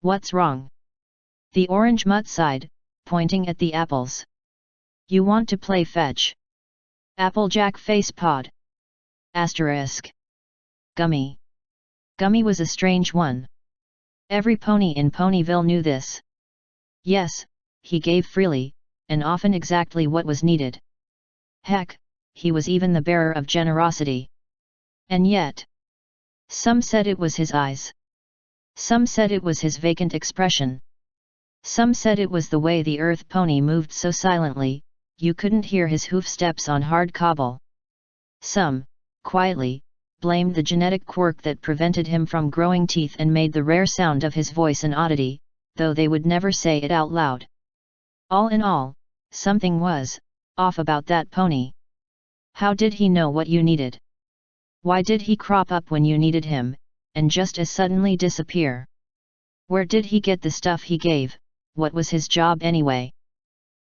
What's wrong? The orange mutt sighed, pointing at the apples. You want to play fetch? Applejack face-pawed. Asterisk. Gummy. Gummy was a strange one. Every pony in Ponyville knew this. Yes, he gave freely, and often exactly what was needed. Heck, he was even the bearer of generosity. And yet. Some said it was his eyes. Some said it was his vacant expression. Some said it was the way the earth pony moved so silently, you couldn't hear his hoof steps on hard cobble. Some, quietly, blamed the genetic quirk that prevented him from growing teeth and made the rare sound of his voice an oddity, though they would never say it out loud. All in all, something was off about that pony. How did he know what you needed? Why did he crop up when you needed him, and just as suddenly disappear? Where did he get the stuff he gave? What was his job anyway?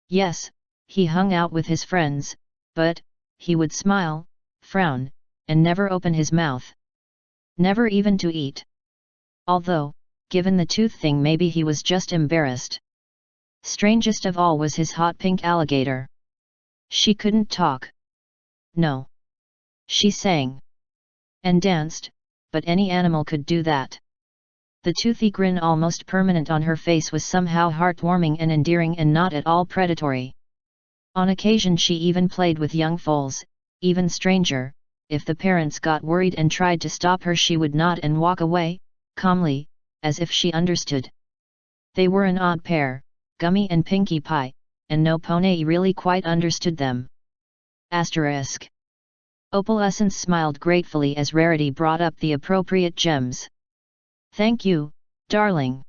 Yes, he hung out with his friends, but he would smile, frown, and never open his mouth. Never even to eat. Although, given the tooth thing, maybe he was just embarrassed. Strangest of all was his hot pink alligator. She couldn't talk. No. She sang. And danced, but any animal could do that. The toothy grin almost permanent on her face was somehow heartwarming and endearing and not at all predatory. On occasion she even played with young foals, even stranger, if the parents got worried and tried to stop her she would nod and walk away, calmly, as if she understood. They were an odd pair, Gummy and Pinkie Pie, and no pony really quite understood them. Asterisk. Opalescence smiled gratefully as Rarity brought up the appropriate gems. Thank you, darling.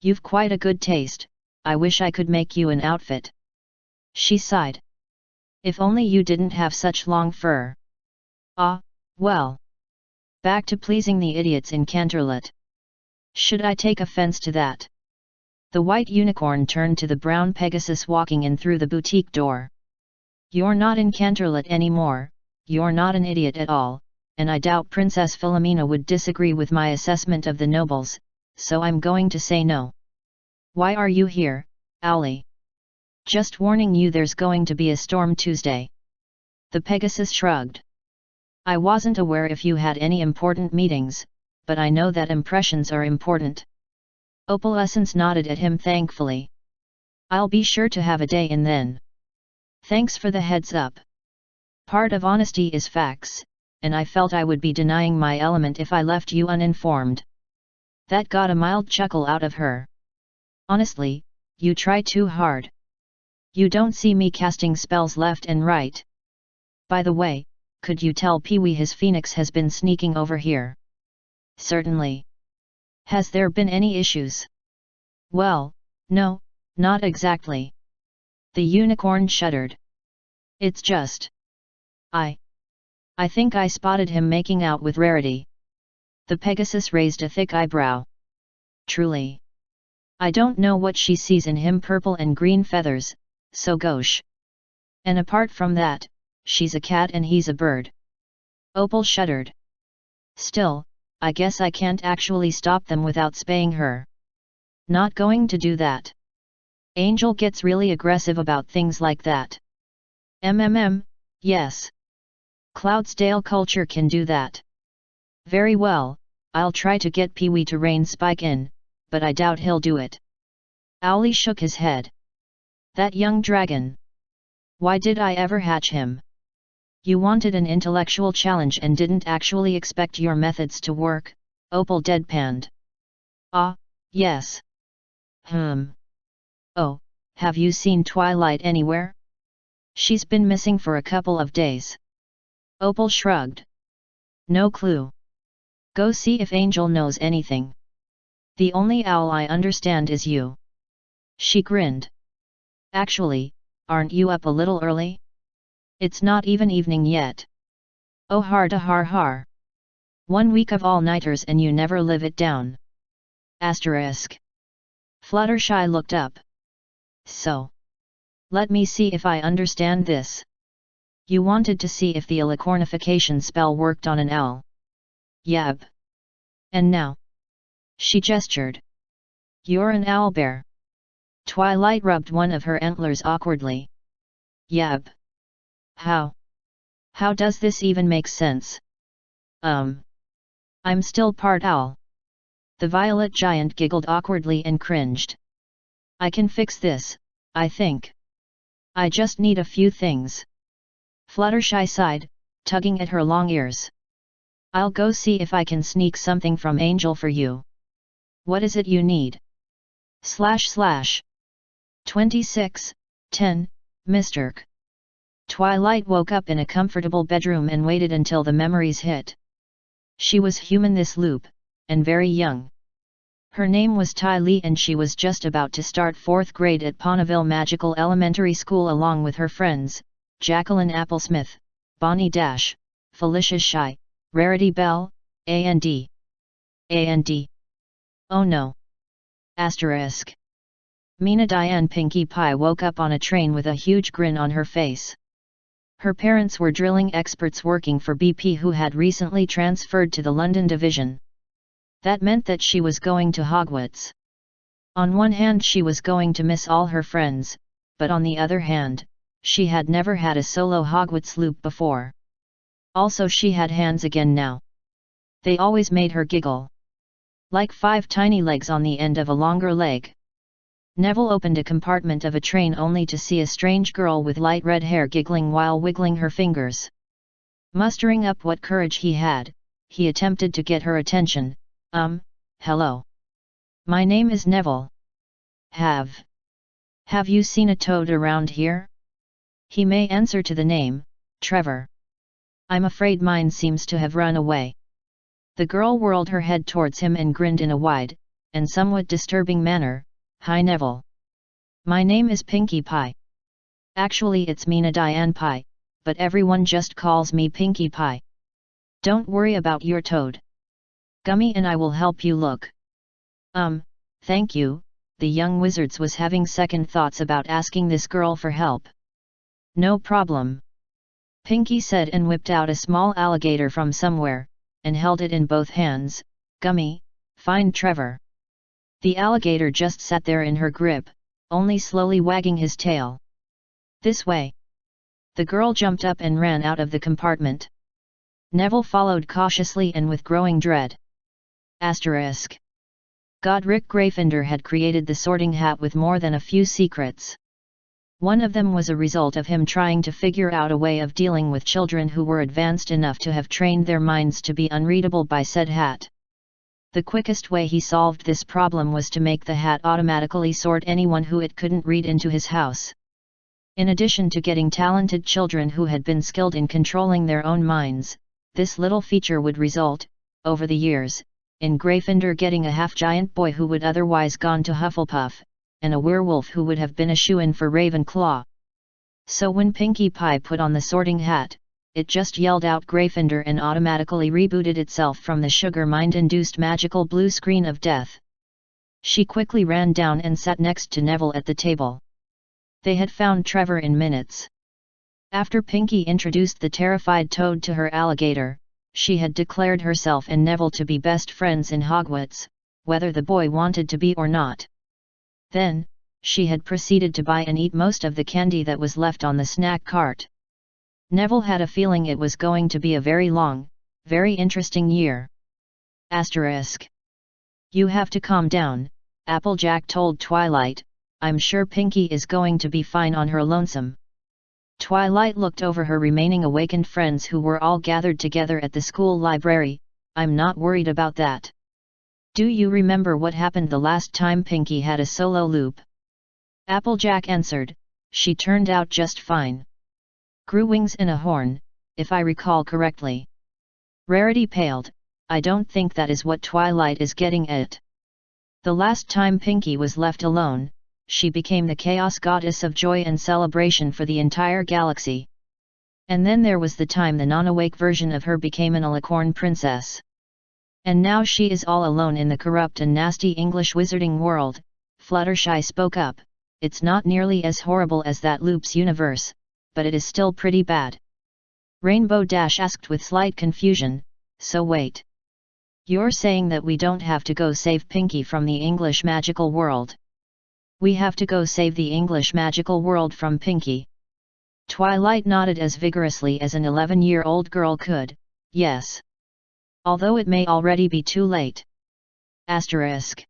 You've quite a good taste, I wish I could make you an outfit. She sighed. If only you didn't have such long fur. Ah, well. Back to pleasing the idiots in Canterlot. Should I take offense to that? The white unicorn turned to the brown Pegasus walking in through the boutique door. You're not in Canterlot anymore, you're not an idiot at all, and I doubt Princess Philomena would disagree with my assessment of the nobles, so I'm going to say no. Why are you here, Owlie? Just warning you there's going to be a storm Tuesday. The Pegasus shrugged. I wasn't aware if you had any important meetings, but I know that impressions are important. Opalescence nodded at him thankfully. I'll be sure to have a day in then. Thanks for the heads up. Part of honesty is facts, and I felt I would be denying my element if I left you uninformed. That got a mild chuckle out of her. Honestly, you try too hard. You don't see me casting spells left and right. By the way, could you tell Pee-wee his phoenix has been sneaking over here? Certainly. Has there been any issues? Well, no, not exactly. The unicorn shuddered. It's just. I think I spotted him making out with Rarity. The Pegasus raised a thick eyebrow. Truly. I don't know what she sees in him, purple and green feathers, so gauche. And apart from that, she's a cat and he's a bird. Opal shuddered. Still, I guess I can't actually stop them without spaying her. Not going to do that. Angel gets really aggressive about things like that. Yes. Cloudsdale culture can do that. Very well, I'll try to get Pee-wee to rein Spike in, but I doubt he'll do it. Owlie shook his head. That young dragon. Why did I ever hatch him? You wanted an intellectual challenge and didn't actually expect your methods to work, Opal deadpanned. Ah, yes. Oh, have you seen Twilight anywhere? She's been missing for a couple of days. Opal shrugged. No clue. Go see if Angel knows anything. The only owl I understand is you. She grinned. Actually, aren't you up a little early? It's not even evening yet. Oh har da har har. 1 week of all-nighters and you never live it down. Asterisk. Fluttershy looked up. So. Let me see if I understand this. You wanted to see if the alicornification spell worked on an owl. Yep. And now? She gestured. You're an owlbear. Twilight rubbed one of her antlers awkwardly. Yep. How? How does this even make sense? I'm still part owl. The violet giant giggled awkwardly and cringed. I can fix this, I think. I just need a few things. Fluttershy sighed, tugging at her long ears. I'll go see if I can sneak something from Angel for you. What is it you need? // 26:10, Mr. K. Twilight woke up in a comfortable bedroom and waited until the memories hit. She was human this loop, and very young. Her name was Ty Lee and she was just about to start 4th grade at Ponneville Magical Elementary School along with her friends, Jacqueline Applesmith, Bonnie Dash, Felicia Shy, Rarity Bell, A&D. A&D. Oh no. Asterisk. Mina Diane Pinkie Pie woke up on a train with a huge grin on her face. Her parents were drilling experts working for BP who had recently transferred to the London division. That meant that she was going to Hogwarts. On one hand she was going to miss all her friends, but on the other hand, she had never had a solo Hogwarts loop before. Also she had hands again now. They always made her giggle. Like 5 tiny legs on the end of a longer leg. Neville opened a compartment of a train only to see a strange girl with light red hair giggling while wiggling her fingers. Mustering up what courage he had, he attempted to get her attention. Hello. My name is Neville. Have you seen a toad around here? He may answer to the name, Trevor. I'm afraid mine seems to have run away. The girl whirled her head towards him and grinned in a wide, and somewhat disturbing manner. Hi Neville. My name is Pinkie Pie. Actually it's Mina Diane Pie, but everyone just calls me Pinkie Pie. Don't worry about your toad. Gummy and I will help you look. Thank you. The young wizard was having second thoughts about asking this girl for help. No problem. Pinkie said and whipped out a small alligator from somewhere, and held it in both hands. Gummy, find Trevor. The alligator just sat there in her grip, only slowly wagging his tail. This way. The girl jumped up and ran out of the compartment. Neville followed cautiously and with growing dread. Asterisk. Godric Gryffindor had created the Sorting Hat with more than a few secrets. One of them was a result of him trying to figure out a way of dealing with children who were advanced enough to have trained their minds to be unreadable by said hat. The quickest way he solved this problem was to make the hat automatically sort anyone who it couldn't read into his house. In addition to getting talented children who had been skilled in controlling their own minds, this little feature would result, over the years, in Gryffindor getting a half-giant boy who would otherwise gone to Hufflepuff, and a werewolf who would have been a shoo-in for Ravenclaw. So when Pinkie Pie put on the Sorting Hat, it just yelled out Gryffindor and automatically rebooted itself from the sugar mind-induced magical blue screen of death. She quickly ran down and sat next to Neville at the table. They had found Trevor in minutes. After Pinkie introduced the terrified toad to her alligator, she had declared herself and Neville to be best friends in Hogwarts, whether the boy wanted to be or not. Then, she had proceeded to buy and eat most of the candy that was left on the snack cart. Neville had a feeling it was going to be a very long, very interesting year. Asterisk. You have to calm down, Applejack told Twilight. I'm sure Pinkie is going to be fine on her lonesome. Twilight looked over her remaining awakened friends who were all gathered together at the school library. I'm not worried about that. Do you remember what happened the last time Pinkie had a solo loop? Applejack answered, she turned out just fine. Grew wings and a horn, if I recall correctly. Rarity paled. I don't think that is what Twilight is getting at. The last time Pinkie was left alone, she became the chaos goddess of joy and celebration for the entire galaxy. And then there was the time the non-awake version of her became an alicorn princess. And now she is all alone in the corrupt and nasty English wizarding world. Fluttershy spoke up. It's not nearly as horrible as that Loops universe, but it is still pretty bad. Rainbow Dash asked with slight confusion, so wait. You're saying that we don't have to go save Pinkie from the English magical world? We have to go save the English magical world from Pinkie. Twilight nodded as vigorously as an 11-year-old girl could, yes. Although it may already be too late. Asterisk.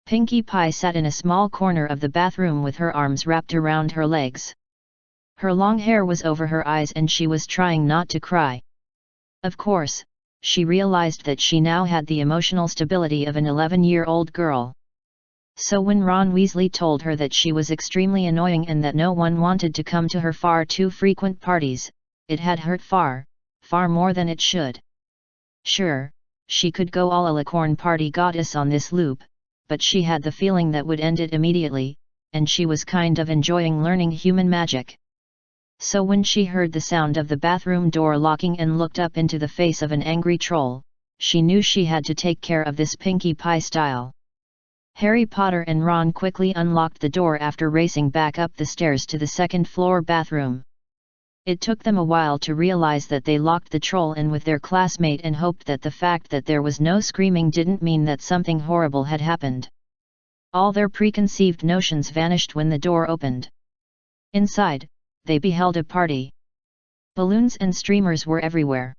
Pinkie Pie sat in a small corner of the bathroom with her arms wrapped around her legs. Her long hair was over her eyes and she was trying not to cry. Of course, she realized that she now had the emotional stability of an 11-year-old girl. So when Ron Weasley told her that she was extremely annoying and that no one wanted to come to her far too frequent parties, it had hurt far, far more than it should. Sure, she could go all alicorn party goddess on this loop, but she had the feeling that would end it immediately, and she was kind of enjoying learning human magic. So when she heard the sound of the bathroom door locking and looked up into the face of an angry troll, she knew she had to take care of this Pinkie Pie style. Harry Potter and Ron quickly unlocked the door after racing back up the stairs to the second-floor bathroom. It took them a while to realize that they locked the troll in with their classmate and hoped that the fact that there was no screaming didn't mean that something horrible had happened. All their preconceived notions vanished when the door opened. Inside, they beheld a party. Balloons and streamers were everywhere.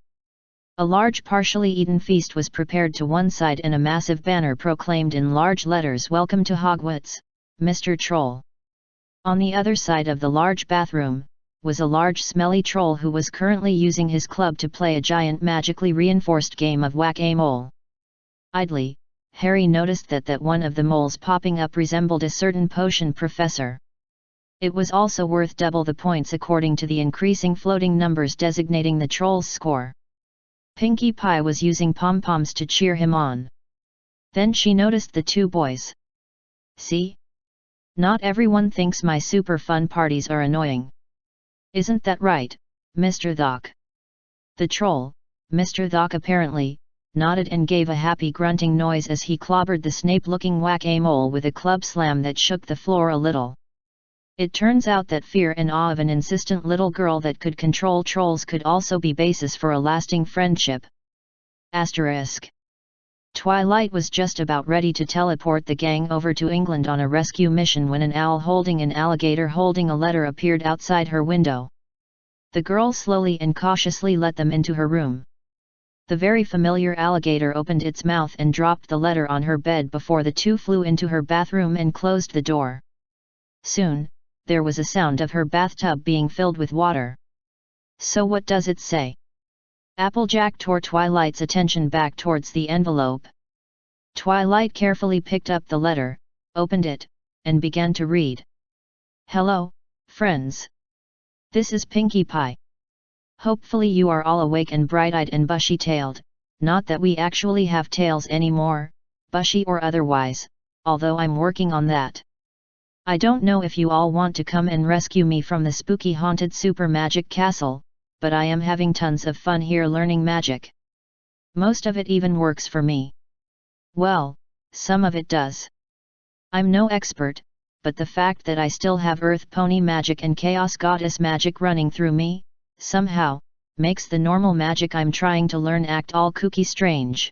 A large partially eaten feast was prepared to one side and a massive banner proclaimed in large letters "Welcome to Hogwarts, Mr. Troll." On the other side of the large bathroom, was a large smelly troll who was currently using his club to play a giant magically reinforced game of whack-a-mole. Idly, Harry noticed that one of the moles popping up resembled a certain potion professor. It was also worth double the points according to the increasing floating numbers designating the troll's score. Pinkie Pie was using pom-poms to cheer him on. Then she noticed the two boys. See? Not everyone thinks my super fun parties are annoying. Isn't that right, Mr. Thock? The troll, Mr. Thock apparently, nodded and gave a happy grunting noise as he clobbered the Snape-looking whack-a-mole with a club slam that shook the floor a little. It turns out that fear and awe of an insistent little girl that could control trolls could also be basis for a lasting friendship. Asterisk. Twilight was just about ready to teleport the gang over to England on a rescue mission when an owl holding an alligator holding a letter appeared outside her window. The girl slowly and cautiously let them into her room. The very familiar alligator opened its mouth and dropped the letter on her bed before the two flew into her bathroom and closed the door. Soon, there was a sound of her bathtub being filled with water. So what does it say? Applejack tore Twilight's attention back towards the envelope. Twilight carefully picked up the letter, opened it, and began to read. Hello, friends. This is Pinkie Pie. Hopefully you are all awake and bright-eyed and bushy-tailed, not that we actually have tails anymore, bushy or otherwise, although I'm working on that. I don't know if you all want to come and rescue me from the spooky haunted super magic castle, but I am having tons of fun here learning magic. Most of it even works for me. Well, some of it does. I'm no expert, but the fact that I still have Earth Pony magic and Chaos Goddess magic running through me, somehow, makes the normal magic I'm trying to learn act all kooky strange.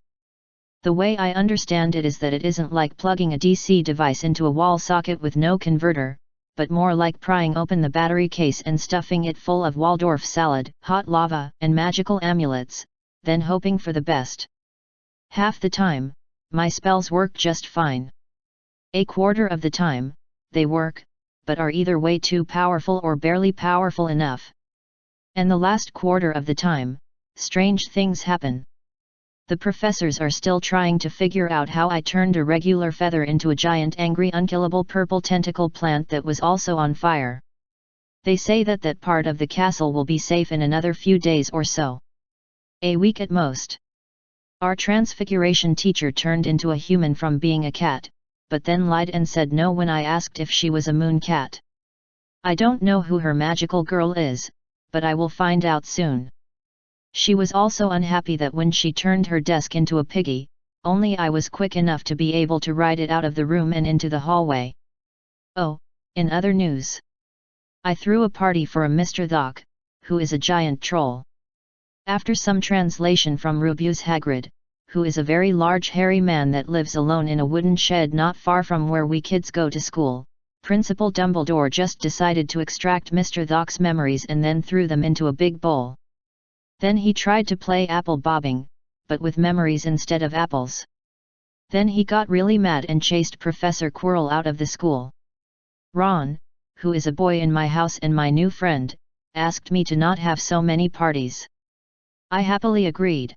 The way I understand it is that it isn't like plugging a DC device into a wall socket with no converter, but more like prying open the battery case and stuffing it full of Waldorf salad, hot lava, and magical amulets, then hoping for the best. Half the time, my spells work just fine. A quarter of the time, they work, but are either way too powerful or barely powerful enough. And the last quarter of the time, strange things happen. The professors are still trying to figure out how I turned a regular feather into a giant angry unkillable purple tentacle plant that was also on fire. They say that part of the castle will be safe in another few days or so. A week at most. Our transfiguration teacher turned into a human from being a cat, but then lied and said no when I asked if she was a moon cat. I don't know who her magical girl is, but I will find out soon. She was also unhappy that when she turned her desk into a piggy, only I was quick enough to be able to ride it out of the room and into the hallway. Oh, in other news. I threw a party for a Mr. Thock, who is a giant troll. After some translation from Rubeus Hagrid, who is a very large hairy man that lives alone in a wooden shed not far from where we kids go to school, Principal Dumbledore just decided to extract Mr. Thock's memories and then threw them into a big bowl. Then he tried to play apple bobbing, but with memories instead of apples. Then he got really mad and chased Professor Quirrell out of the school. Ron, who is a boy in my house and my new friend, asked me to not have so many parties. I happily agreed.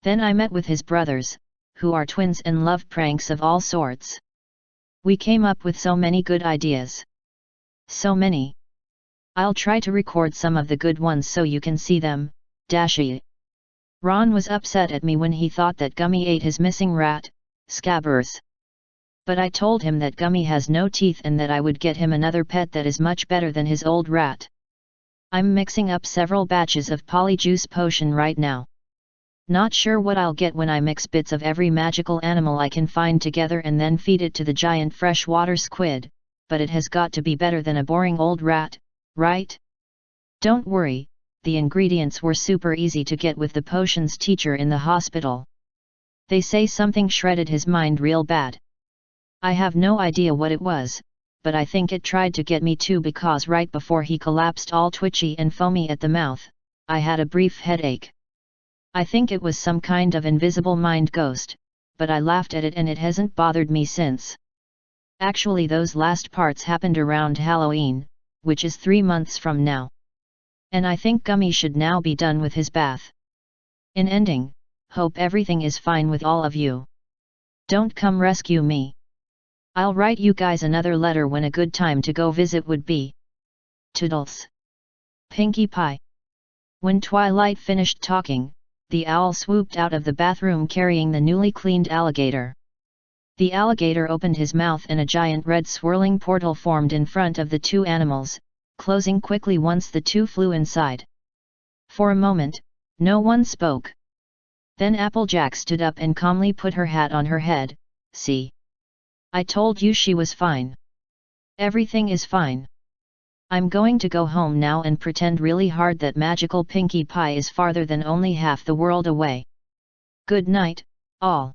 Then I met with his brothers, who are twins and love pranks of all sorts. We came up with so many good ideas. So many. I'll try to record some of the good ones so you can see them, Dashy. Ron was upset at me when he thought that Gummy ate his missing rat, Scabbers. But I told him that Gummy has no teeth and that I would get him another pet that is much better than his old rat. I'm mixing up several batches of polyjuice potion right now. Not sure what I'll get when I mix bits of every magical animal I can find together and then feed it to the giant freshwater squid, but it has got to be better than a boring old rat, right? Don't worry, the ingredients were super easy to get with the potions teacher in the hospital. They say something shredded his mind real bad. I have no idea what it was, but I think it tried to get me too because right before he collapsed all twitchy and foamy at the mouth, I had a brief headache. I think it was some kind of invisible mind ghost, but I laughed at it and it hasn't bothered me since. Actually those last parts happened around Halloween, which is 3 months from now. And I think Gummy should now be done with his bath. In ending, hope everything is fine with all of you. Don't come rescue me. I'll write you guys another letter when a good time to go visit would be. Toodles. Pinkie Pie. When Twilight finished talking, the owl swooped out of the bathroom carrying the newly cleaned alligator. The alligator opened his mouth and a giant red swirling portal formed in front of the two animals, closing quickly once the two flew inside. For a moment, no one spoke. Then Applejack stood up and calmly put her hat on her head. See? I told you she was fine. Everything is fine. I'm going to go home now and pretend really hard that magical Pinkie Pie is farther than only half the world away. Good night, all.